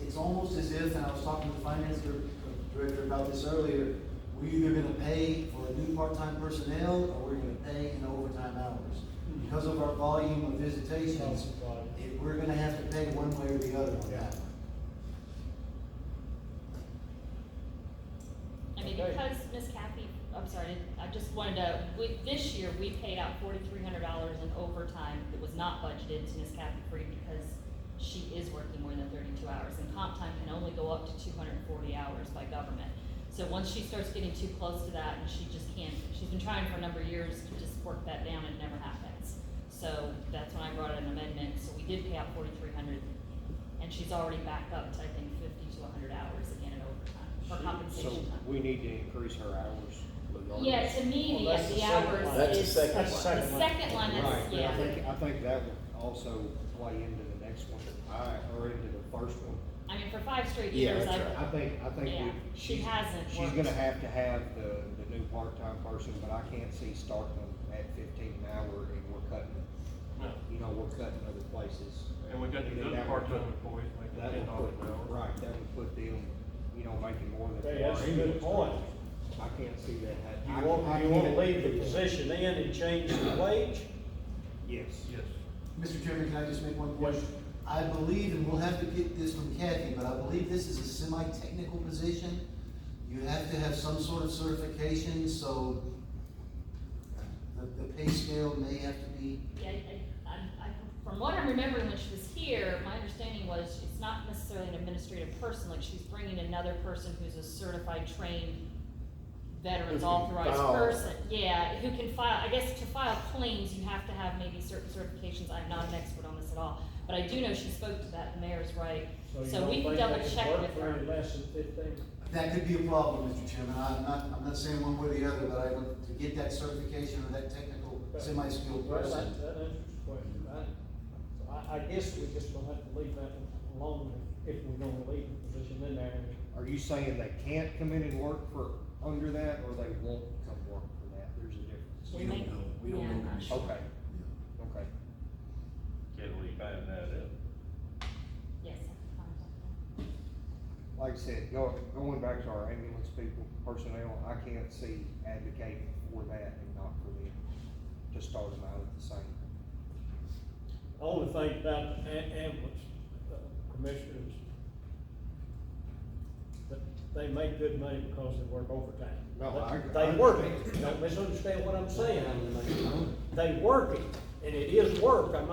it's almost as if, and I was talking to the finance director about this earlier, we're either gonna pay for a new part-time personnel, or we're gonna pay in overtime hours. Because of our volume of visitations, we're gonna have to pay one way or the other on that. I mean, Okay. because Miss Kathy, I'm sorry, I just, this year, we paid out $4,300 in overtime that was not budgeted to Ms. Kathy Freed because she is working more than 32 hours, and comp time can only go up to 240 hours by government. So once she starts getting too close to that, and she just can't, she's been trying for a number of years to just work that down, it never happens. So that's when I brought an amendment, so we did pay out 4,300, and she's already back up to, I think, 50 to 100 hours again in overtime, for So compensation time. we need to increase her hours regardless. Yeah, to me, Well, that's the the second hours line. That's the is, second That's the line. the second line. second one, Right, that's, but yeah. I think that would also play into the next one, or into the first one. I mean, for 5 straight Yeah, years, that's I, right. I think yeah, she hasn't she's worked. gonna have to have the new part-time person, but I can't see starting them at 15 an hour and we're cutting, No. you know, we're cutting other places. And we got the And then good that would part-time put- employees That making would $10 put, an hour. right, that would put them, you know, making more than. Okay, that's a good point. I can't see that You happening. want, you wanna leave the position in and change the wage? Yes. Yes. Mr. Chairman, can I just make one point? Yes. I believe, and we'll have to get this from Kathy, but I believe this is a semi-technical position. You have to have some sort of certification, so the pay scale may have to be. Yeah, from what I'm remembering when she was here, my understanding was it's not necessarily an administrative person, like she's bringing another person who's a certified, trained, veterans Who can authorized file. person. Yeah, who can file, I guess to file claims, you have to have maybe certain certifications. I'm not an expert on this at all, but I do know she spoke to that, the mayor's right. you So don't we can think double they check work with for her. any less than 15? That could be a problem, Mr. Chairman. I'm not saying one way or the other, but to get that certification or that technical, semi-skilled Well, person. that answers the question. I guess we just gonna have to leave that alone if we're gonna leave the position in there. Are you saying they can't come in and work for under that, or they won't come work for that? There's a difference. We may- We don't yeah, know. I'm not sure. Okay, okay. Can we find that out? Yes, I can contact them. Like I said, going back to our ambulance people, personnel, I can't see advocating for that and not for them to start them out at the same. The only thing about the ambulance commissioners, that they make good money because they work overtime. No, I They work it, don't misunderstand what I'm saying. They work it, and it is work, I'm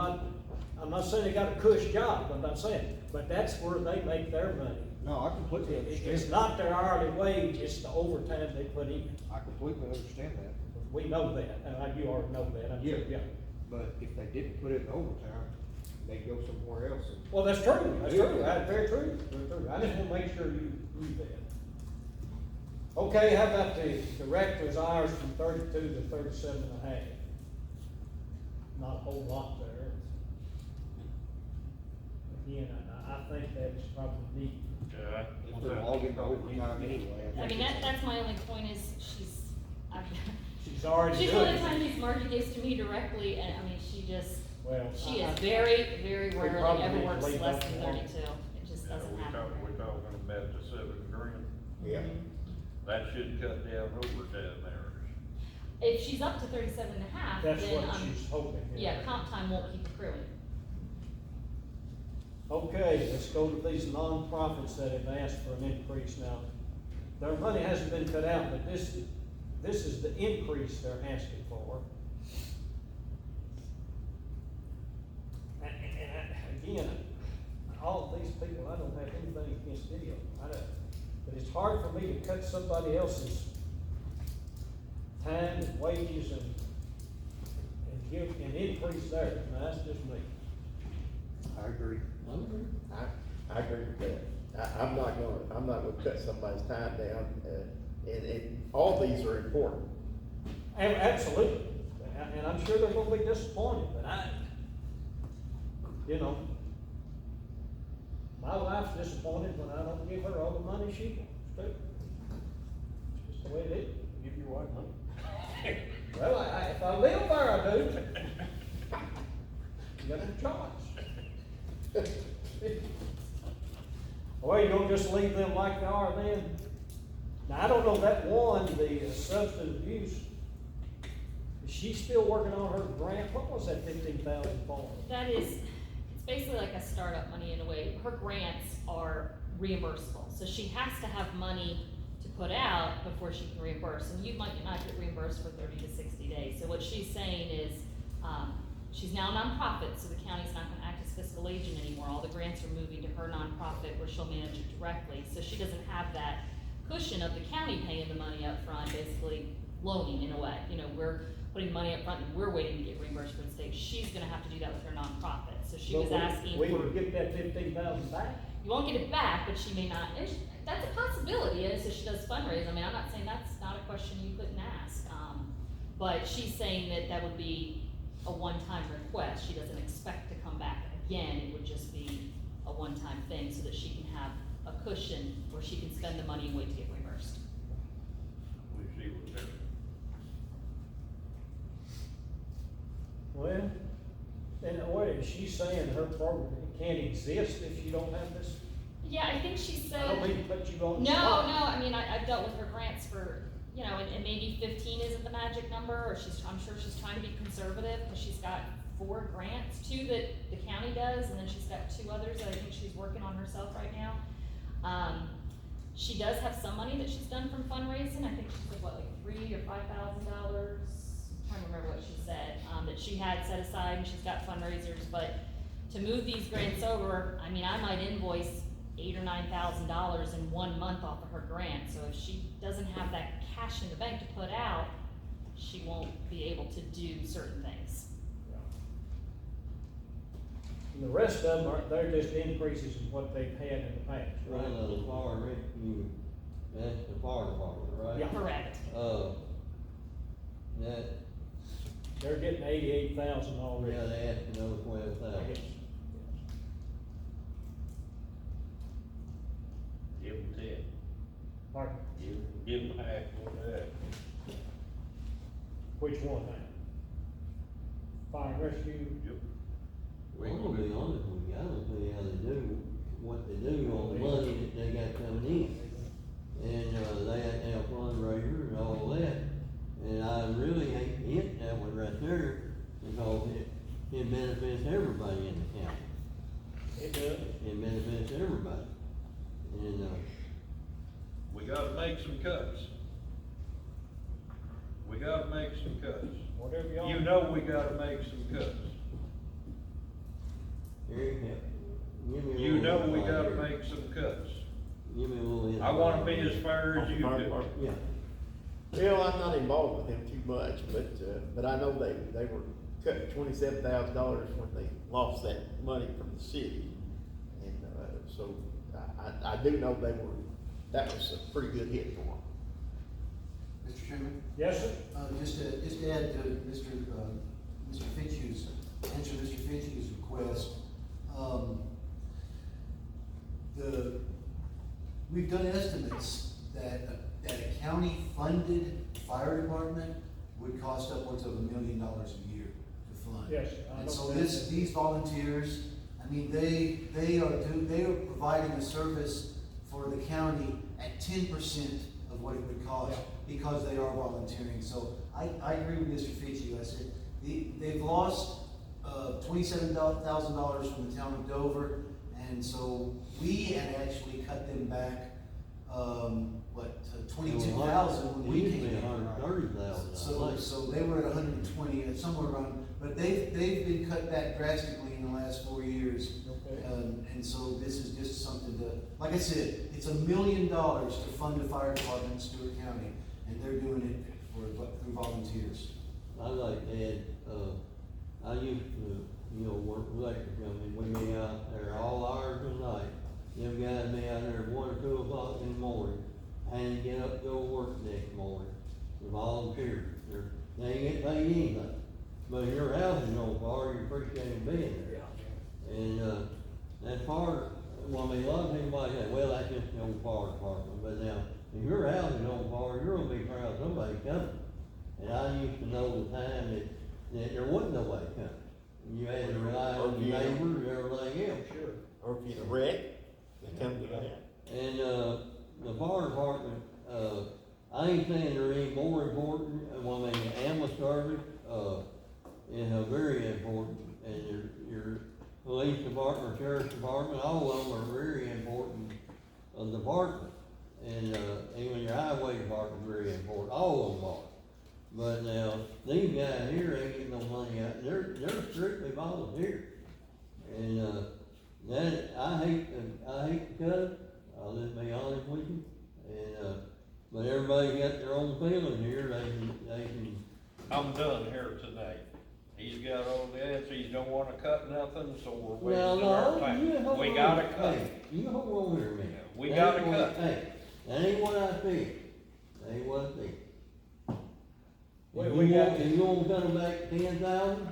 not saying they got a cush job, I'm not saying, but that's where they make their money. No, I completely understand. It's not their hourly wage, it's the overtime they put in. I completely understand that, We know that, and you already know that, I'm sure, yeah. but if they didn't put it in overtime, they'd go somewhere else. And Well, that's true, that's true, that's very true, very true. I just wanna make sure you agree that. Okay, how about the director's hours from 32 to 37 and a half? Not a whole lot there. Again, I think that's probably neat. Yeah. If they're logging overtime anyway. I mean, that's my only point is she's, She's already she's doing one of the it. times these Margie gives to me directly, and I mean, she just, Well, she I- is very, very We rarely probably ever need to works leave less that than alone. 32. It just Yeah, doesn't we happen. talking about the 7 grand, Yeah. that should cut down overtime hours. If she's up to 37 and a half, That's then, what she's hoping. yeah, comp time won't keep accruing. Okay, let's go to these nonprofits that have asked for an increase now. Their money hasn't been cut out, but this is the increase they're asking for. And again, all of these people, I don't have anything against any of them, but it's hard for me to cut somebody else's time and wages and give, and increase theirs. Now, that's just me. I agree. I agree with that. I'm not gonna cut somebody's time down, and all these are important. Absolutely, and I'm sure they're gonna be disappointed, but my wife's disappointed when I don't give her all the money she wants to. It's just the way it is. Give your wife money. Well, if I live there, I do. You got no choice. Well, you gonna just leave them like they are then? Now, I don't know that one, the substance abuse, is she still working on her grant? What was that 15,000 for? That is, it's basically like a startup money in a way. Her grants are reimbursable, so she has to have money to put out before she can reimburse, and you might not get reimbursed for 30 to 60 days. So what she's saying is, she's now a nonprofit, so the county's not gonna act as fiscal agent anymore. All the grants are moving to her nonprofit where she'll manage it directly, so she doesn't have that cushion of the county paying the money up front, basically loaning in a way. You know, we're putting money up front and we're waiting to get reimbursed from the state. She's gonna have to do that with her nonprofit, so she was asking We for. would get that 15,000 back. You won't get it back, but she may not, and that's a possibility, and so she does fundraise, I mean, I'm not saying that's not a question you couldn't ask, but she's saying that that would be a one-time request, she doesn't expect to come back again, it would just be a one-time thing, so that she can have a cushion where she can spend the money and wait to get reimbursed. We see what's there. Well, in a way, she's saying her program can't exist if you don't have this. Yeah, I think she said. I don't mean to put you on the No, spot. I mean, I've dealt with her grants for, you know, and maybe 15 isn't the magic number, or I'm sure she's trying to be conservative, because she's got 4 grants, 2 that the county does, and then she's got 2 others that I think she's working on herself right now. She does have some money that she's done from fundraising, I think she said, what, like $3,000 or $5,000? I'm trying to remember what she said, that she had set aside, and she's got fundraisers, but to move these grants over, I mean, I might invoice $8,000 or $9,000 in 1 month off of her grant, so if she doesn't have that cash in the bank to put out, she won't be able to do certain things. And the rest of them they're just increases in what they've had in the past, Right, right? the fire rescue, that's the fire department, right? Yeah. Correct. That, They're getting 88,000 already. yeah, they asked another 12,000. Give them 10. Pardon? Give them half of that. Which one now? Fire and rescue? Yep. I'm gonna be honest with you, I don't see how they do what they do on the money that they got coming in. And, they have to have fundraisers and all that, and I really hate to hit that one right there, because it benefits everybody in the county. It does. It benefits everybody. And, We gotta make some cuts. We gotta make some cuts. Whatever y'all. You know we gotta make some cuts. Eric, give me a You know little we insight gotta here. make some cuts. Give me a little insight. I wanna be as fair as you do. Yeah, Well, I'm not involved with them too much, but I know they were cutting $27,000 when they lost that money from the city. And, so I do know that was a pretty good hit for them. Mr. Chairman? Yes, sir? Just to add to Mr. Fitchew's, answer Mr. Fitchew's request, we've done estimates that a county-funded fire department would cost upwards of $1 million a year to fund. Yes, I And know so that. these volunteers, I mean, they are providing a service for the county at 10% of what it would cost, because they are volunteering. So I agree with Mr. Fitchew. I said, they've lost, $27,000 from the town of Dover, and so we had actually cut them back, 22,000 when we usually came in. $130,000. So they were at 120, somewhere around, but they've been cut back drastically in the last 4 years. Okay. And so this is just something to, like I said, it's $1 million to fund a fire department in Stewart County, and they're doing it through volunteers. I like to add, I used to, work electric company, we'd be out there all hours of the night. Them guys be out there 1 or 2 o'clock in the morning, and to get up, to go to work the next morning. They're volunteers, they ain't getting paid anything. But if your house is on fire, you appreciate them being there. And, that's part, well, I mean, a lot of people might say, well, that's just the old fire department, but now, if your house is on fire, you're gonna be proud of somebody coming. And I used to know the time that there wasn't nobody coming. You had to rely on your neighbors and everything else. Sure. Or if you're a wreck, they come to that. And, the fire department, I ain't saying they're any more important, well, I mean, ambulance service, is very important, and your police department, sheriff's department, all of them are very important departments. and, even your highway department's very important, all of them are. But now, these guys here ain't getting no money out, they're strictly volunteer. And, that, I hate to cut it, I'll just be honest with you. And, but everybody got their own feeling here, they can, I'm done here tonight. He's got all the answers, he don't wanna cut nothing, so we're well, wasting our no, you time. hold We on. gotta cut. Hey, you hold on here a minute. Yeah, we That gotta ain't what- cut. Hey, that ain't what I think, that ain't what I think. Well, If we you got- want, if you want to cut them back 10,000?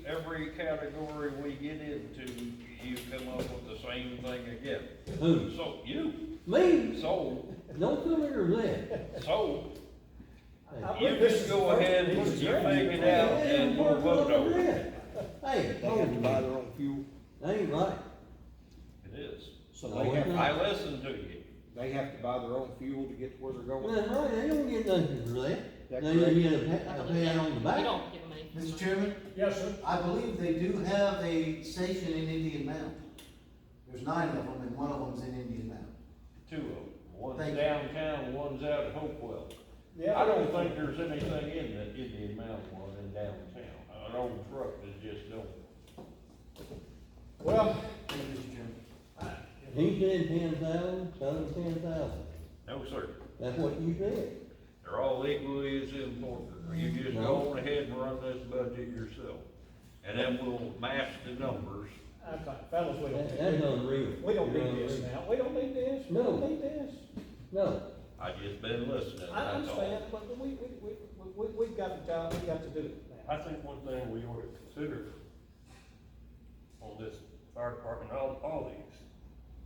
Every category we get into, you come up with the same thing again. Who? So, you, Me? so, Don't come here with that. so, I you believe this just is go the ahead first and piece you of make it out and we'll vote over it. Hey, They have to buy their own fuel, that ain't right. It is. so No, they it's have, not. I listen to you. they have to buy their own fuel to get to where they're going. That's right, they don't get nothing for that. That They just correct? get a I pat believe on the We back. don't give them any. Mr. Chairman, Yes, sir. I believe they do have a station in Indian Mountain. There's 9 of them, and one of them's in Indian Mountain. 2 of them. One's Thank you. downtown, one's out at Hopewell. Yeah. I don't think there's anything in the Indian Mountain one in downtown. An old truck is just don't. Well, Thank you, Mr. Chairman. He said 10,000, cut them 10,000. No, sir. That's what you said. They're all equally as important. You just go on ahead and run this budget yourself. And then we'll match the numbers. okay, fellas, we don't. That's unreal. We don't You're need this unreal. now, we don't need this, we No. don't need this. No, I just been listening, I that's all. understand, but we've got the job, we got to do it now. I think one thing we ought to consider on this fire department,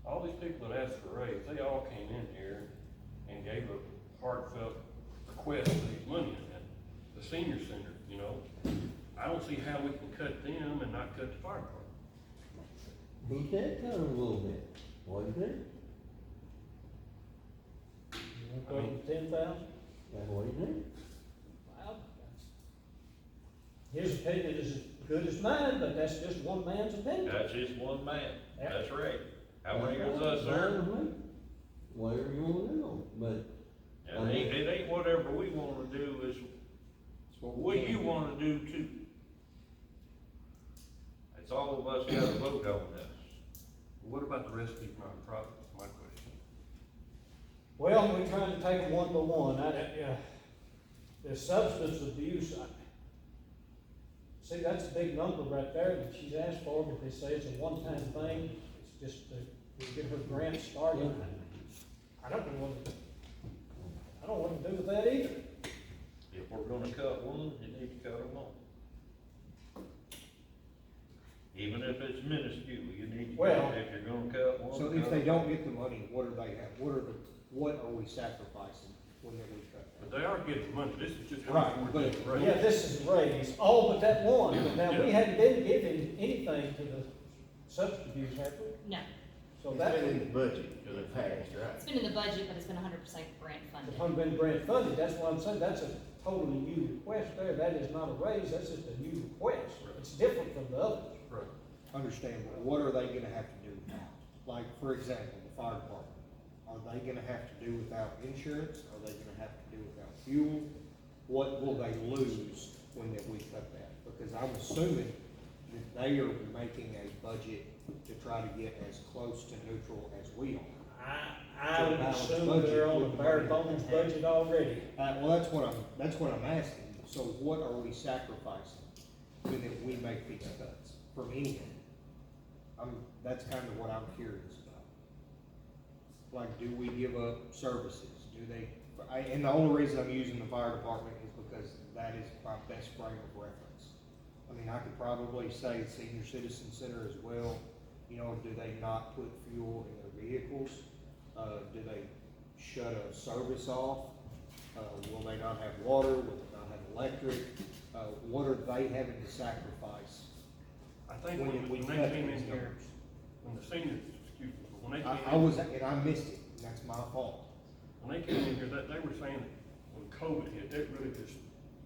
all these people that asked for a raise, they all came in here and gave a heartfelt request for these money in that. The senior center, you know, I don't see how we can cut them and not cut the fire department. he said cut them a little bit. What he said? You want to go to 10,000? That's what he said. Well, his opinion is as good as mine, but that's just one man's opinion. That's just one man, Yeah. that's right. How many was us there? Whatever you wanna do, but It ain't whatever we wanna do, it's what you wanna do too. It's all of us gotta vote on this. What about the rest of these nonprofits, my question? Well, we're trying to take them one by one, the substance abuse, see, that's a big number right there that she's asked for, but they say it's a one-time thing, it's just to get her grant started. I don't know what to do with that either. If we're gonna cut one, you need to cut them all. Even if it's minuscule, you need to, Well- if you're gonna cut one. So cut if they 'em. don't get the money, what do they have, what are we sacrificing when we cut But that? they are getting money, this is just. Right, one but- raise. Yeah, this is a raise, all but that one, but now we hadn't been giving anything to the substance abuse, have we? No, So it's that been in would, the budget, because it passed, right? it's been in the budget, but it's been 100% grant if funded. I'm been grant funded, that's what I'm saying, that's a totally new request there, that is not a raise, that's just a new request. It's different from the others. Right. Understandable, what are they gonna have to do? Like, for example, the fire department, are they gonna have to do without insurance, are they gonna have to do without fuel? What will they lose when we cut that? Because I'm assuming that they are making a budget to try to get as close to neutral as we are. I would assume they're on a bare bones budget already. Well, that's what I'm asking, so what are we sacrificing when we make these cuts from anything? That's kind of what I'm curious about. Like, do we give up services, and the only reason I'm using the fire department is because that is my best frame of reference. I mean, I could probably say senior citizen center as well, you know, do they not put fuel in their vehicles? Do they shut a service off? Will they not have water? Will they not have electric? What are they having to sacrifice? I think When when we they cut came in these here, numbers. when the seniors, excuse me, but when they came in. And I missed it, and that's my fault. When they came in here, they were saying that when COVID hit, that really just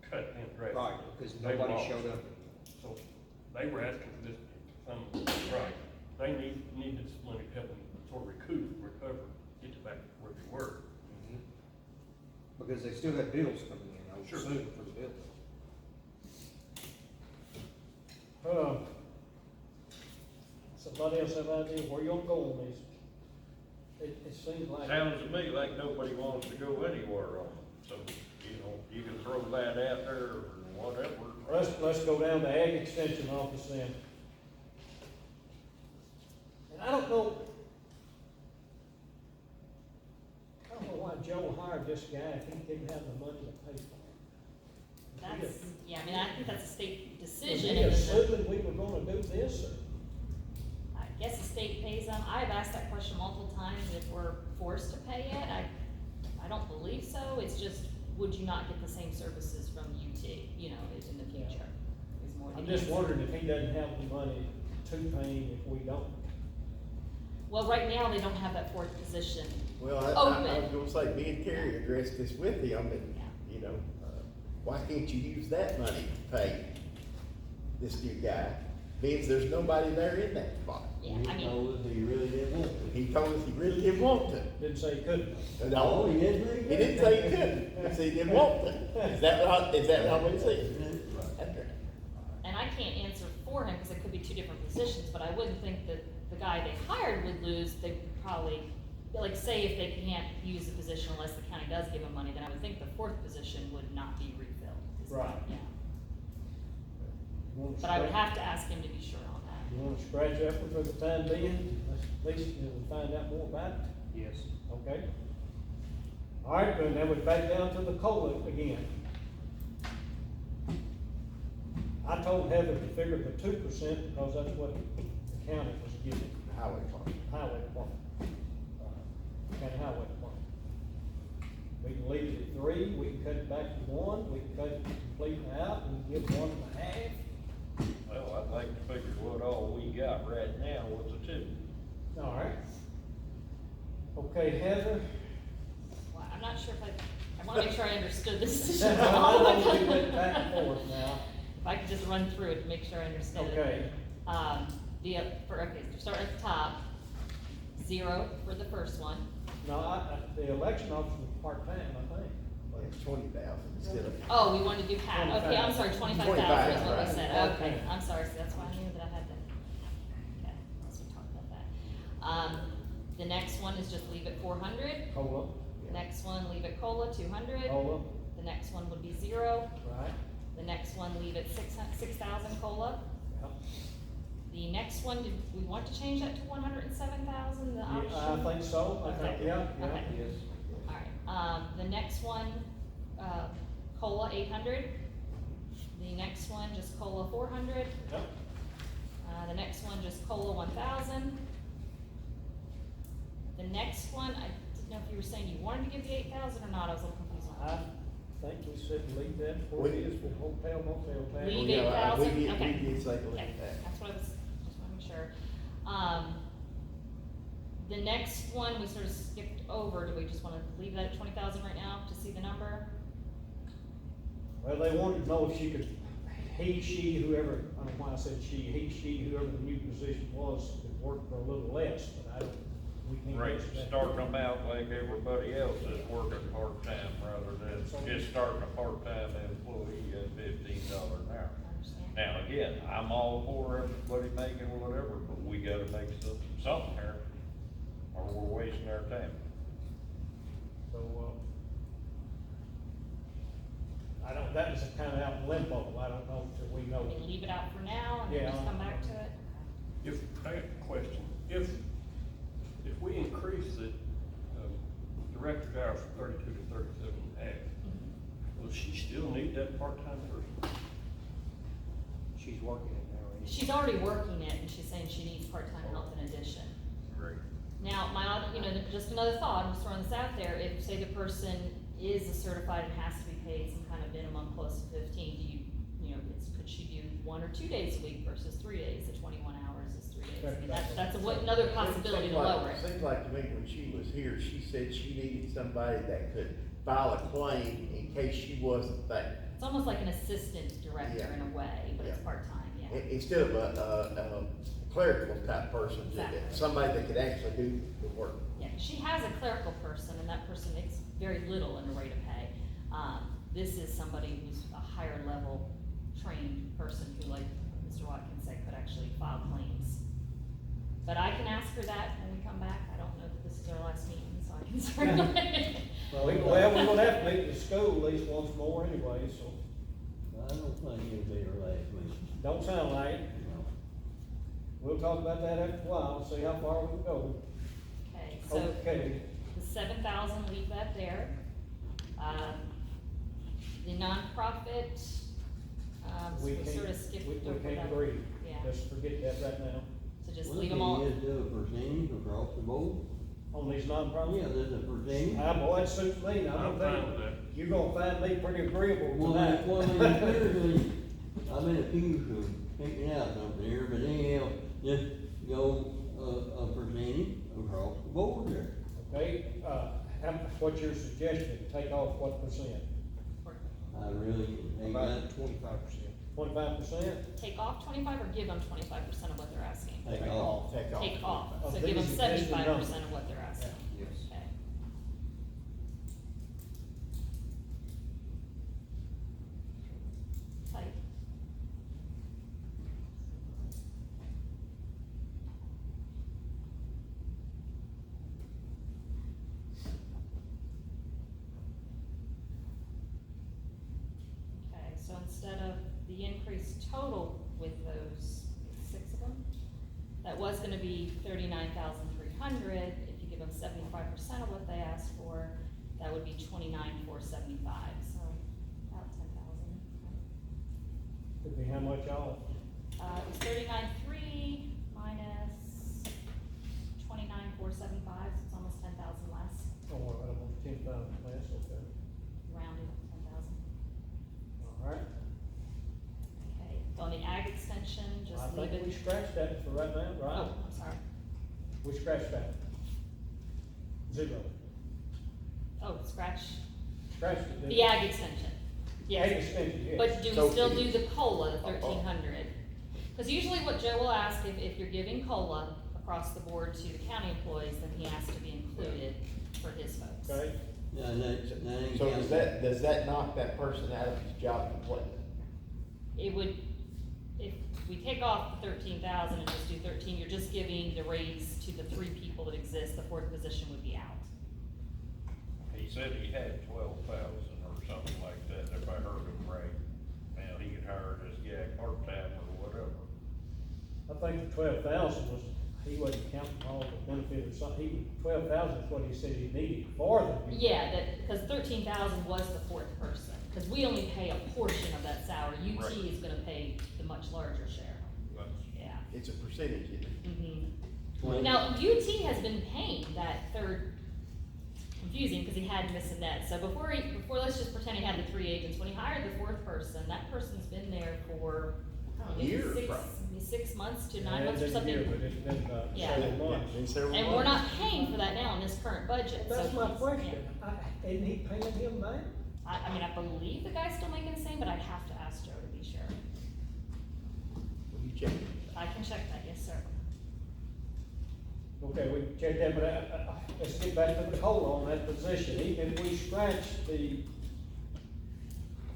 cut them drastically. Right, because They nobody lost. showed up. So they were asking for this, right, they need this money to help them sort of recover. get back where they were. Because they still got bills coming in, I would Sure. assume, for the building. Somebody else have an idea where you'll go on these? It seems like. Sounds to me like nobody wants to go anywhere on it, so, you know, you can throw that out there or whatever. Let's go down to Ag Extension Office then. And I don't know why Joe hired this guy if he didn't have the money to pay for it. That's, yeah, I mean, I think that's a state Was decision. he and then assuming we were gonna do this, or? I guess the state pays them. I've asked that question multiple times, if we're forced to pay it. I don't believe so. It's just, would you not get the same services from UT, you know, in the future? Is more the I'm just answer. wondering if he doesn't have the money to pay him if we don't. Well, right now, they don't have that fourth position. Well, Oh, I was gonna say, me and Terry addressed this with him, and, you know, why can't you use that money to pay this new guy? Means there's nobody there in that spot. Yeah, He I mean, told us he really didn't want to. He told us he really didn't want to. Didn't say he couldn't. No, he didn't really. he didn't say he couldn't, he said he didn't want to. Is that how we see it? That's right. and I can't answer for him, because it could be two different positions, but I wouldn't think that the guy they hired would lose. They would probably, like, say if they can't use the position unless the county does give them money, then I would think the fourth position would not be refilled. Right. Yeah, You wanna but I would scratch- have to ask him to be sure on that. You wanna scratch that one for the time being, at least we'll find out more about it, Yes. okay? All right, then we're back down to the COLA again. I told Heather to figure the 2% because that's what the county was giving, Highway department. highway department, county highway department. We can leave it at 3, we can cut it back to 1, we can cut it completely out, we can give 1.5. Well, I'd like to figure what all we got right now with the two. All right. Okay, Heather. Well, I'm not sure if I wanna make sure I understood this I decision. know we went back and forth now. If I could just run through it to make sure I understood it. Okay. Start at the top, 0 for the first one. No, the election officer was part-time, I think. It's 20,000 instead of. Oh, we wanted to do half, okay, I'm sorry, 25,000 is what we right. said, okay, Okay. I'm sorry, so that's why I knew that I had to, okay, let's talk about that. The next one is just leave it 400, COLA, next one, leave it COLA, 200, COLA, the next one would be 0, right? the next one, leave it 6,000 COLA. Yeah. The next one, did we want to change that to 107,000, the Yeah, option? I think so, I think, Okay. yeah, yeah. Okay. Yes. Alright, the next one, COLA 800. The next one, just COLA 400. Yep. The next one, just COLA 1,000. The next one, I didn't know if you were saying you wanted to give the 8,000 or not, I was a little confused on that. I think we said leave that where it is with hotel, motel tax. Leave Yeah, 8,000? we Okay. did say leave Okay, that. that's what I was, just wanna make sure. The next one, we sort of skipped over, do we just wanna leave that at 20,000 right now to see the number? Well, they wanted to know if she could, he, she, whoever, I don't know why I said she, he, she, whoever the new position was, could work for a little less, but I don't, we can't. Right, answer that. starting them out like everybody else is working part-time rather than just starting a part-time employee at $15 an hour. I understand. Now, again, I'm all for everybody making whatever, but we gotta make something here, or we're wasting our time. So, I don't, that was kind of out in limbo, I don't know till we know. I mean, leave it out for now and then Yeah. just come back to it? If, I have a question, if we increase the, director's hours from 32 to 37 and a half, will she still need that part-time person? She's working it now. ain't she? She's already working it, and she's saying she needs part-time help in addition. Great. Now, just another thought, I'm just throwing this out there, if, say, the person is a certified and has to be paid some kind of minimum close to 15, could she do 1 or 2 days a week versus 3 days, the 21 hours is 3 days? I mean, that's another possibility to lower it. Seems like to me when she was here, she said she needed somebody that could file a claim in case she wasn't there. It's almost like an assistant director Yeah. in a way, but it's Yeah. part-time, yeah. Instead of a clerical type person, Exactly. somebody that could actually do the work. Yeah, she has a clerical person, and that person makes very little in the rate of pay. This is somebody who's a higher level trained person who, like Mr. Watkins said, could actually file claims. But I can ask her that when we come back. I don't know that this is our last meeting, so I can certainly. Well, we're gonna have to meet in the school at least once more anyway, so, I don't think it'll be our last meeting. don't sound like it. No. We'll talk about that after a while, see how far we can go. Okay, so Okay, the 7,000, leave that there. The nonprofit, we we sort of can't, skipped we over can't that. agree. Yeah, Just forget that right now. so just Well, leave them all. can you just do a percentage across the board? On these Yeah, nonprofits? there's a percentage. Ah, boy, that suits me, I I'm don't fine think, with that. you're gonna find me pretty agreeable Well, tonight. well, seriously, I've been accused of picking out something here, but anyhow, just go, a percentage across the board there. Okay, what's your suggestion, take off what percent? I really ain't got, About 25%. 25%? Take off 25 or give them 25% of what they're asking? take off. Take off, Of so these give them existing 75% numbers. of what they're asking. Yes. Okay. Tight. Okay, so instead of the increase total with those 6 of them, that was gonna be 39,300. If you give them 75% of what they asked for, that would be 29,475, so about 10,000. Could be how much off? It was 39,300 minus 29,475, so it's almost 10,000 less, Oh, I don't want 10,000 less, okay. rounded 10,000. All right, Okay, on the ag extension, I just leave think we it. scratched that for right now, Oh, right? I'm sorry. We scratched that. Zero. Oh, scratch Scratched it. didn't the we? ag extension. Yes. Ag extension, yes. But do we So still can do you- the COLA, the 1,300? Cause usually what Joe will ask, if you're giving COLA across the board to the county employees, then he has to be included for his folks. Okay, Yeah, that ain't So counting. does that knock that person out of his job completely? It would, if we take off the 13,000 and just do 13, you're just giving the raise to the 3 people that exist, the 4th position would be out. He said he had 12,000 or something like that, if I heard him right. Now, he could hire this guy part-time or whatever. I think the 12,000 was, he wasn't counting all the benefit or something, 12,000 is what he said he needed for them. Yeah, that, cause 13,000 was the 4th person, cause we only pay a portion of that salary, UT Right. is gonna pay the much larger share, That's, yeah. It's a percentage, isn't it? Mm-hmm. Now, UT has been paying that third, confusing, cause he had Miss Annette, so before let's just pretend he had the 3 agents, when he hired the 4th person, that person's been there for maybe Years, maybe probably. 6 months to Yeah, 9 months or it's been a year, something. But it's been, Yeah. several months. In several And we're months. not paying for that now in this current budget, so. That's my he's- question, yeah. isn't he paying him back? I mean, I believe the guy's still making the same, but I'd have to ask Joe to be sure. Will you check it? I can check that, yes, sir. Okay, we can check that, but let's get back to the COLA on that position, even if we scratch the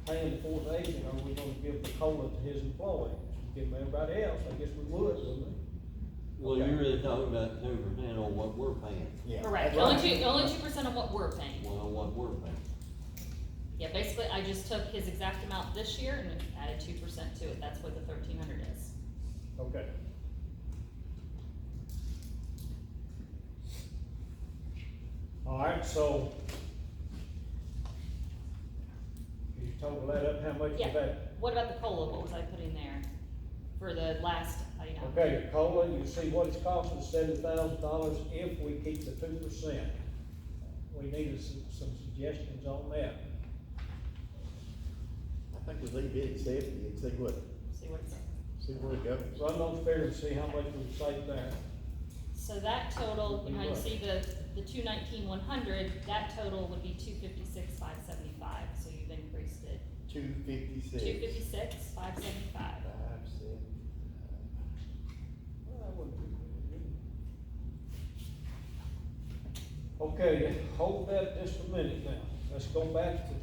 paying the 4th agent, are we gonna give the COLA to his employees? Give them everybody else, I guess we would, wouldn't we? Well, you're really talking about 2% on what we're paying, Yeah. Correct, that's only right. 2% of what we're paying. well, on what we're paying. Yeah, basically, I just took his exact amount this year and added 2% to it, that's what the 1,300 is. Okay. All right, so you total that up, how much is Yeah. that? What about the COLA, what was I putting there for the last, Okay, the COLA, you see what it's costing, $7,000 if we keep the 2%. We needed some suggestions on that. I think we leave it at 70 and see what, see what it's, see where it goes. Run those figures and see how much we save there. so that total, you know, you see the 219,100, that total would be 256,575, so you've increased it. 256. 256,575. 5, 7. Okay, hold that just a minute now. Let's go back to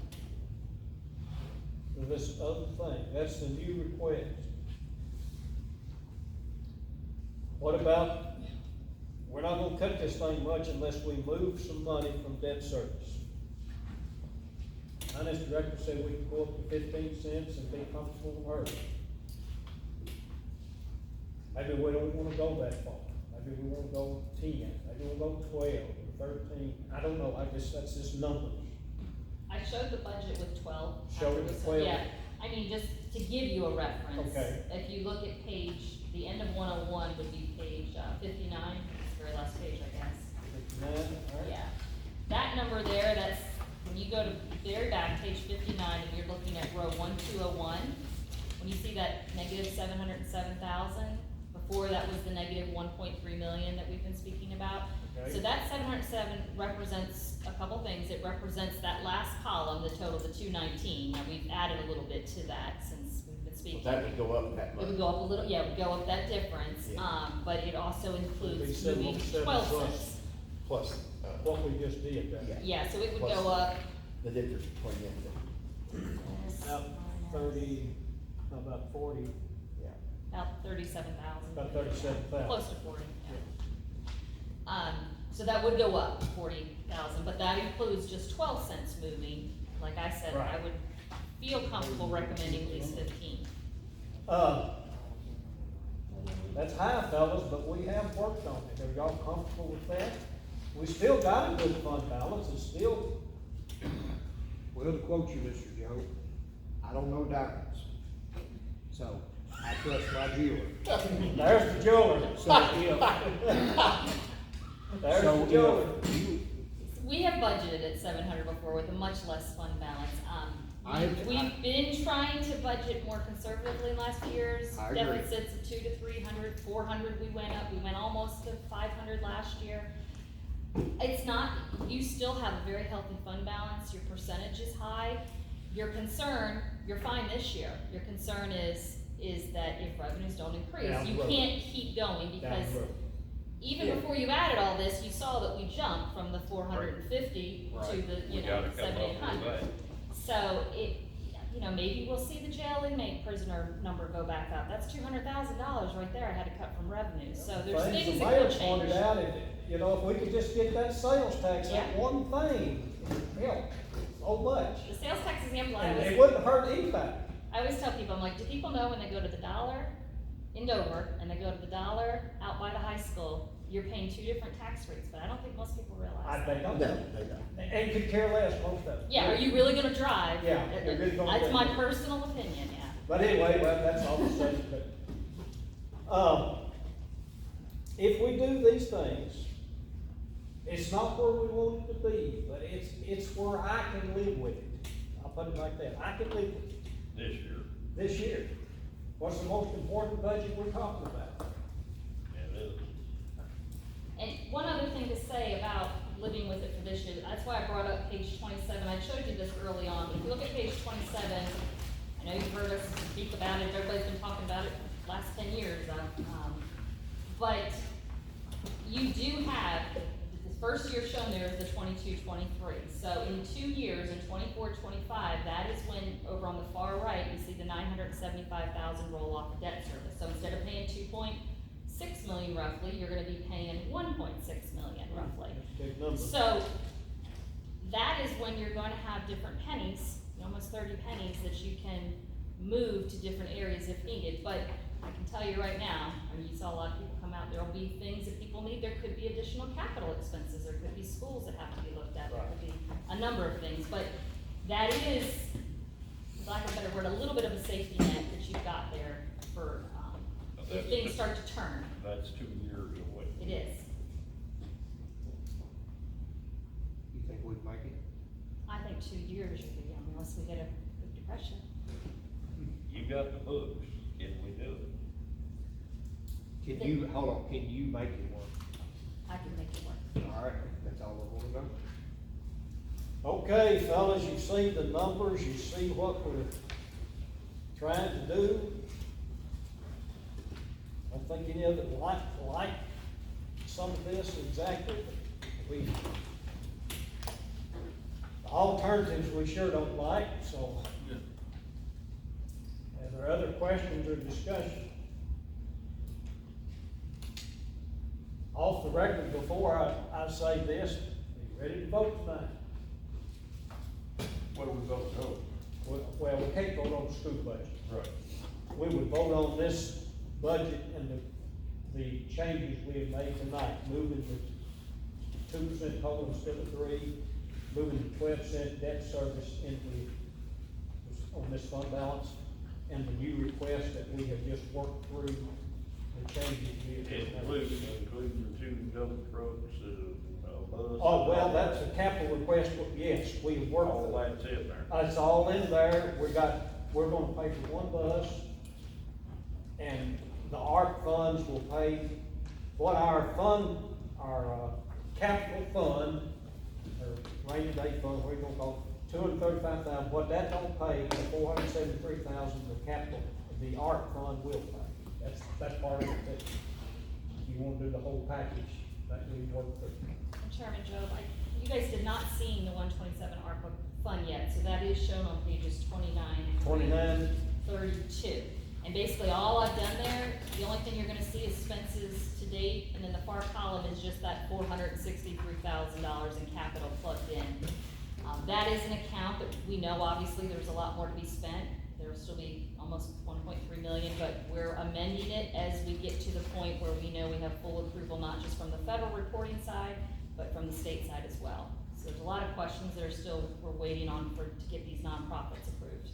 this other thing. That's the new request. What about, we're not gonna cut this thing much unless we move some money from debt service. Finance director said we could go up to 15 cents and be comfortable with her. Maybe we don't wanna go that far. Maybe we wanna go 10, maybe we'll go 12 or 13. I don't know, that's just numbers. I showed the budget with 12. Showed it with 12? Yeah, I mean, just to give you a reference. Okay. If you look at the end of 101 would be page 59, it's the very last page, I guess. 59, all right. Yeah, that number there, that's, when you go to very back, page 59, and you're looking at row 1201, when you see that negative 707,000, before that was the negative 1.3 million that we've been speaking about. Okay. So that 707 represents a couple things. It represents that last column, the total, the 219. Now, we've added a little bit to that since we've been speaking. That would go up that It much. would go up a little, yeah, it would go up that difference, Yeah. but it also includes It'd be moving 707 12 plus. cents. Plus, What we just did there. Yeah. Yeah, so it would Plus- go up, the difference between them. About 30, about 40, about 37,000. about 37,000. Close to 40, yeah. So that would go up 40,000, but that includes just 12 cents moving. Like I said, I Right. would feel comfortable recommending at least 15. That's high, fellas, but we have worked on it. Are y'all comfortable with that? We still got a good fund balance, it's still, Well, to quote you, Mr. Joe, I don't know diamonds. So, I trust my jeweler. there's the jeweler. So if, There's so the jeweler. if you, We have budgeted at 700 before with a much less fund balance. We've been trying to budget more conservatively in last few years. I agree. Deficits of 200 to 300, 400 we went up, we went almost to 500 last year. It's not, you still have a very healthy fund balance, your percentage is high. Your concern, you're fine this year, your concern is that if revenues don't increase, Down you the road. can't keep going because Down the road. even Yeah. before you added all this, you saw that we jumped from the 450 to Right. the, We you know, gotta come 700, up with 800. that. So maybe we'll see the jail inmate prisoner number go back up. That's $200,000 right there I had to cut from revenue. So there's things The that mayor could pointed change. out, if we could just get that sales tax, that Yeah. one thing, help so much. The sales tax example, And it wouldn't hurt anybody. I always tell people, I'm like, do people know when they go to the Dollar in Dover and they go to the Dollar out by the high school, you're paying two different tax rates, but I don't think most people realize I that. think, No, they don't. and could care less, most of them. Yeah, are you really gonna drive? Yeah, you're really gonna That's my drive. personal opinion, yeah. But anyway, well, that's all to say, but, if we do these things, it's not where we want it to be, but it's where I can live with it. I'll put it like that, I can live with it This year, this year. What's the most important budget we're talking about? it is. And one other thing to say about living with it for this year, that's why I brought up page 27, I showed you this early on, but if you look at page 27, I know you've heard us speak about it, everybody's been talking about it for the last 10 years, but you do have, the first year shown there is the 22-23. So in 2 years, in 24-25, that is when, over on the far right, you see the 975,000 roll off of debt service. So instead of paying 2.6 million roughly, you're gonna be paying 1.6 million roughly. Big number. So that is when you're going to have different pennies, almost 30 pennies that you can move to different areas if needed. But I can tell you right now, I mean, you saw a lot of people come out, there'll be things that people need, there could be additional capital expenses, there could be schools that have to be looked at, there could be a number of things, but that is, for lack of a better word, a little bit of a safety net that you've got there for, if things start to turn, That's 2 years away. it is. you think we'd make it? I think 2 years you'll be young unless we get a big depression. You got the books, can we do it? Can you, hold on, can you make it work? I can make it work. All right, that's all I wanna know. Okay, fellas, you see the numbers, you see what we're trying to do. I don't think any of it like some of this exactly, but alternatives we sure don't like, so. Are there other questions or discussion? Off the record, before I say this, be ready to vote tonight. What do we vote on? Well, we can't vote on the school budget. Right. We would vote on this budget and the changes we have made tonight, moving to 2% COLA instead of 3%, moving to 12% debt service on this fund balance, and the new request that we have just worked through, the changes we have just made. Including the 2 dump trucks, bus. Oh, well, that's a capital request, but yes, we have worked. All that's in there. It's all in there, we're gonna pay for 1 bus, and the ARP funds will pay what our capital fund, or rainy day fund, what are you gonna call it, $235,000, what that don't pay, the $473,000, the capital, the ARP fund will pay. That's part of it, that you wanna do the whole package, that we work through. Chairman Job, you guys did not see the 127 ARPA fund yet, so that is shown on pages 29. 32. And basically, all I've done there, the only thing you're gonna see is expenses to date, and then the far column is just that $463,000 in capital plugged in. That is an account that we know, obviously, there's a lot more to be spent. There will still be almost 1.3 million, but we're amending it as we get to the point where we know we have full approval, not just from the federal reporting side, but from the state side as well. So there's a lot of questions that are still, we're waiting on to get these nonprofits approved.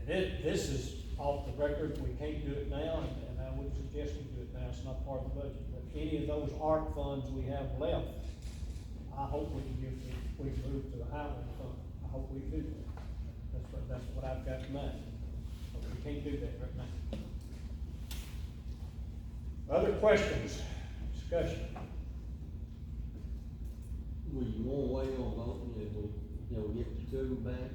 And this is off the record, we can't do it now, and I would suggest we do it now, it's not part of the budget. But any of those ARP funds we have left, I hope we can move to the highway fund. I hope we do that. That's what I've got in mind. But we can't do that right now. Other questions, discussion? Would you wanna wait on voting if we get the 2 back?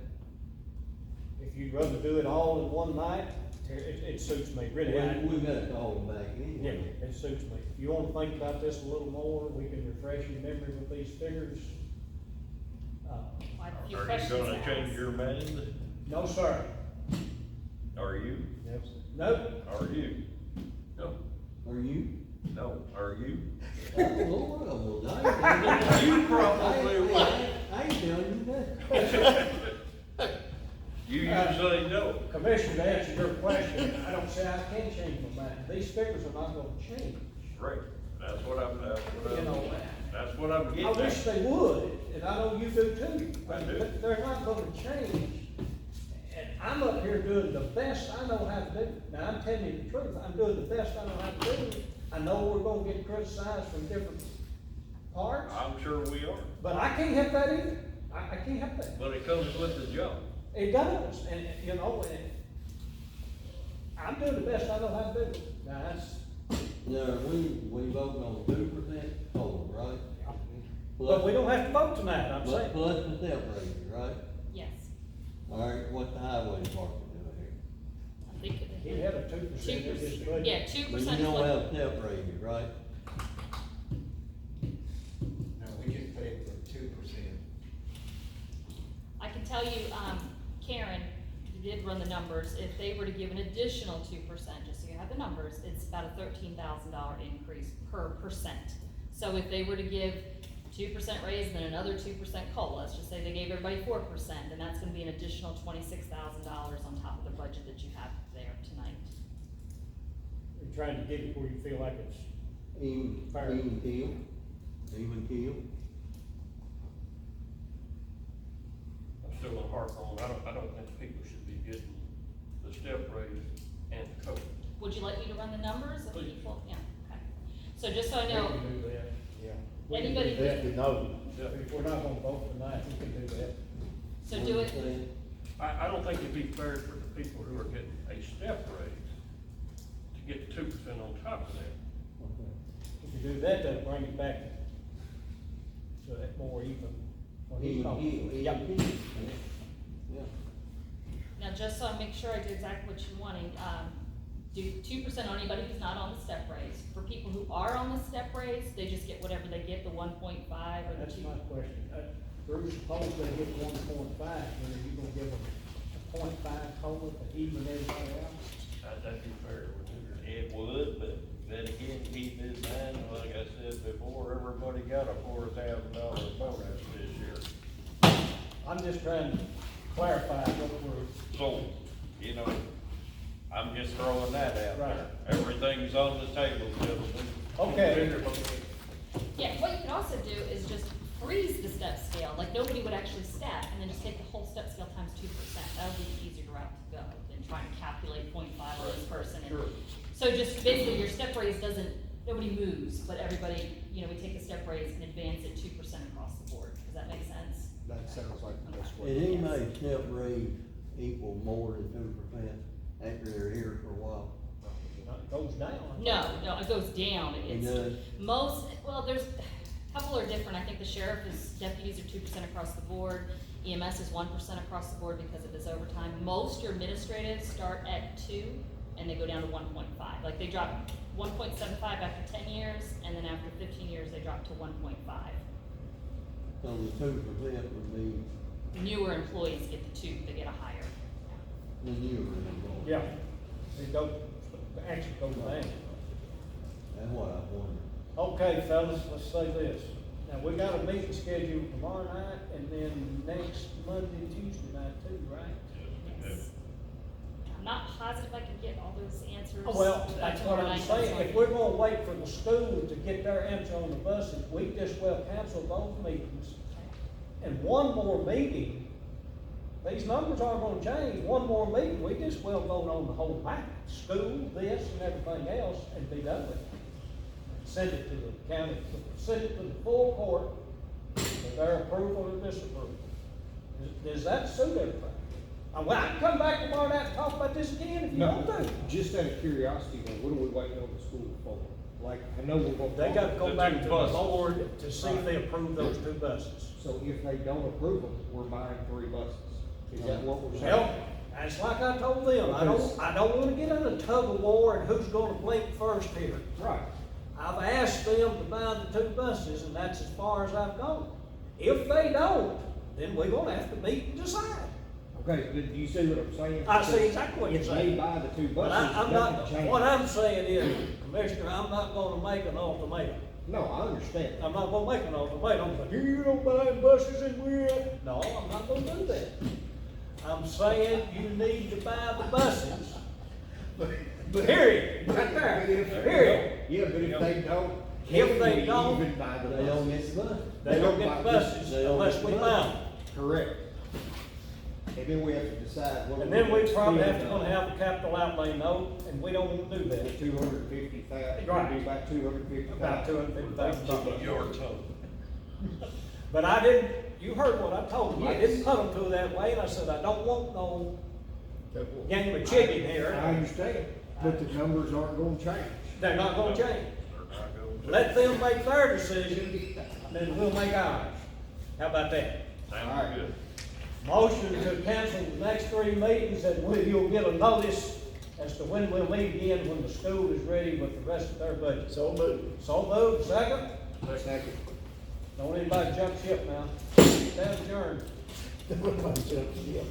If you'd rather do it all in one night, it suits me, really. We gotta call them back Yeah, anyway. it suits me. If you wanna think about this a little more, we can refresh your memory with these figures. Quite a few Are you questions gonna to change ask. your mind? No, sir. Are you? No, Are you? No. Are you? No, are you? Oh, Lord, well, I ain't. You probably will. I ain't telling you that. You say no. Commissioner, to answer your question, I don't say I can't change my mind. These figures are not gonna change. Right, that's what I'm I getting wish at. they would, and I know you do too, I but do. they're not gonna change. And I'm up here doing the best I know how to do. Now, I'm telling you the truth, I'm doing the best I know how to do. I know we're gonna get criticized from different parts, I'm sure we are, but I can't help that either. I can't help that. but it comes with the job. It does, and, and I'm doing the best I know how to do. Now, that's, Now, we voting on 2% COLA, right? but we don't have to vote tonight, I'm saying. Plus the step raises, right? Yes, Alright, what the highway department doing here? I think it He had a 2% in his budget. Yeah, 2% But is you don't what, have step raises, right? No, we get paid for 2%. I can tell you, Karen, you did run the numbers, if they were to give an additional 2%, just so you have the numbers, it's about a $13,000 increase per percent. So if they were to give 2% raise and then another 2% COLA, let's just say they gave everybody 4%, then that's gonna be an additional $26,000 on top of the budget that you have there tonight. You're trying to get it where you feel like it's, Even Fair. keel. I'm still gonna harp on, I don't think people should be getting the step raise and the COLA. Would you like me to run the numbers of Please. people? Yeah, okay. So just so I we know, can do that, yeah. We can Anybody do that. If we know, If we're not gonna vote tonight, we can do that. so do it, I don't think it'd be fair for the people who are getting a step raise to get 2% on top of that. If you do that, that'll bring it back to that more even. What he's talking. Yep. Yeah. now just so I make sure I do exactly what you're wanting, do 2% on anybody who's not on the step raise. For people who are on the step raise, they just get whatever they get, the 1.5 or the That's 2. my question. Bruce, suppose they get 1.5, then are you gonna give them a 0.5 total to even everybody else? That'd be fair, wouldn't it? It would, but then again, keep in mind, like I said before, everybody got a $4,000 bonus this year. I'm just trying to clarify what we're, So, you know, I'm just throwing that out Right. there. Everything's on the table, gentlemen. okay. Yeah, what you could also do is just freeze the step scale, like nobody would actually step, and then just take the whole step scale times 2%. That would be the easier route to go than trying to calculate 0.5 on this person. And so just basically your step raise doesn't, nobody moves, but everybody, you know, we take the step raise and advance it 2% across the board. Does that make sense? That sounds like the best way. Did anybody step raise equal more than 2% after they're here for a while? It goes down. No, it goes down. It It's does? most, well, there's, a couple are different. I think the sheriff is, deputies are 2% across the board. EMS is 1% across the board because of this overtime. Most your administrative start at 2 and they go down to 1.5. Like they drop 1.75 after 10 years, and then after 15 years, they drop to 1.5. So the 2% would be Newer employees get the 2, they get a higher. the new rate. Yeah, it goes, actually goes down. That's what I wondered. Okay, fellas, let's say this. Now, we got a meeting scheduled tomorrow night and then next Monday, Tuesday night too, right? Yes. I'm not positive I can get all those answers. Well, that's what tomorrow I'm night, saying. that's If why- we're gonna wait for the school to get their answer on the buses, we just well cancel both meetings. And one more meeting, these numbers aren't gonna change. One more meeting, we just well vote on the whole package. School, this and everything else, and be done with it. Send it to the county, send it to the full court for their approval or disapproval. Does that suit everybody? Well, I can come back tomorrow night and talk about this again if you want No, to. just out of curiosity, then, what are we waiting on the school for? Like, I know we're gonna. They gotta go The back two to the buses. board to see if they approve those 2 buses. So if they don't approve them, we're buying 3 buses. Is that what we're saying? Well, that's like I told them, I don't wanna get in a tug of war and who's gonna blink first here. Right. I've asked them to buy the 2 buses, and that's as far as I've gone. If they don't, then we're gonna have to meet and decide. Okay, do you see what I'm saying? I see exactly what you're If saying. they buy the 2 But buses, I'm nothing not, changes. what I'm saying is, Commissioner, I'm not gonna make an ultimatum. No, I understand. I'm not gonna make an ultimatum, but you don't buy buses and we're, no, I'm not gonna do that. I'm saying you need to buy the buses. Period, right there, period. Yeah, but if they don't. If they we don't, even buy the They don't buses. get the bus. They don't get the buses They don't unless get we the buy bus. them. Correct. And then we have to decide what. And then we probably have to spend gonna on have a capital outlay note, and we don't wanna do The that. 250,000, Right. it'd be about 250,000. About $250,000. Your toe. But I didn't, you heard what I told them, I didn't put them to that way, and I said, I don't want no game of chicken I here. understand, but the numbers aren't gonna change. They're not gonna change. They're not going to. Let them make their decision, then we'll make ours. How about that? Sounds good. Motion to cancel the next 3 meetings, and you'll get a notice as to when we'll meet again, when the school is ready with the rest of their budget. So moved. So moved, second? Second. Don't anybody jump ship now. Stand adjourned. Everybody jumps, yeah.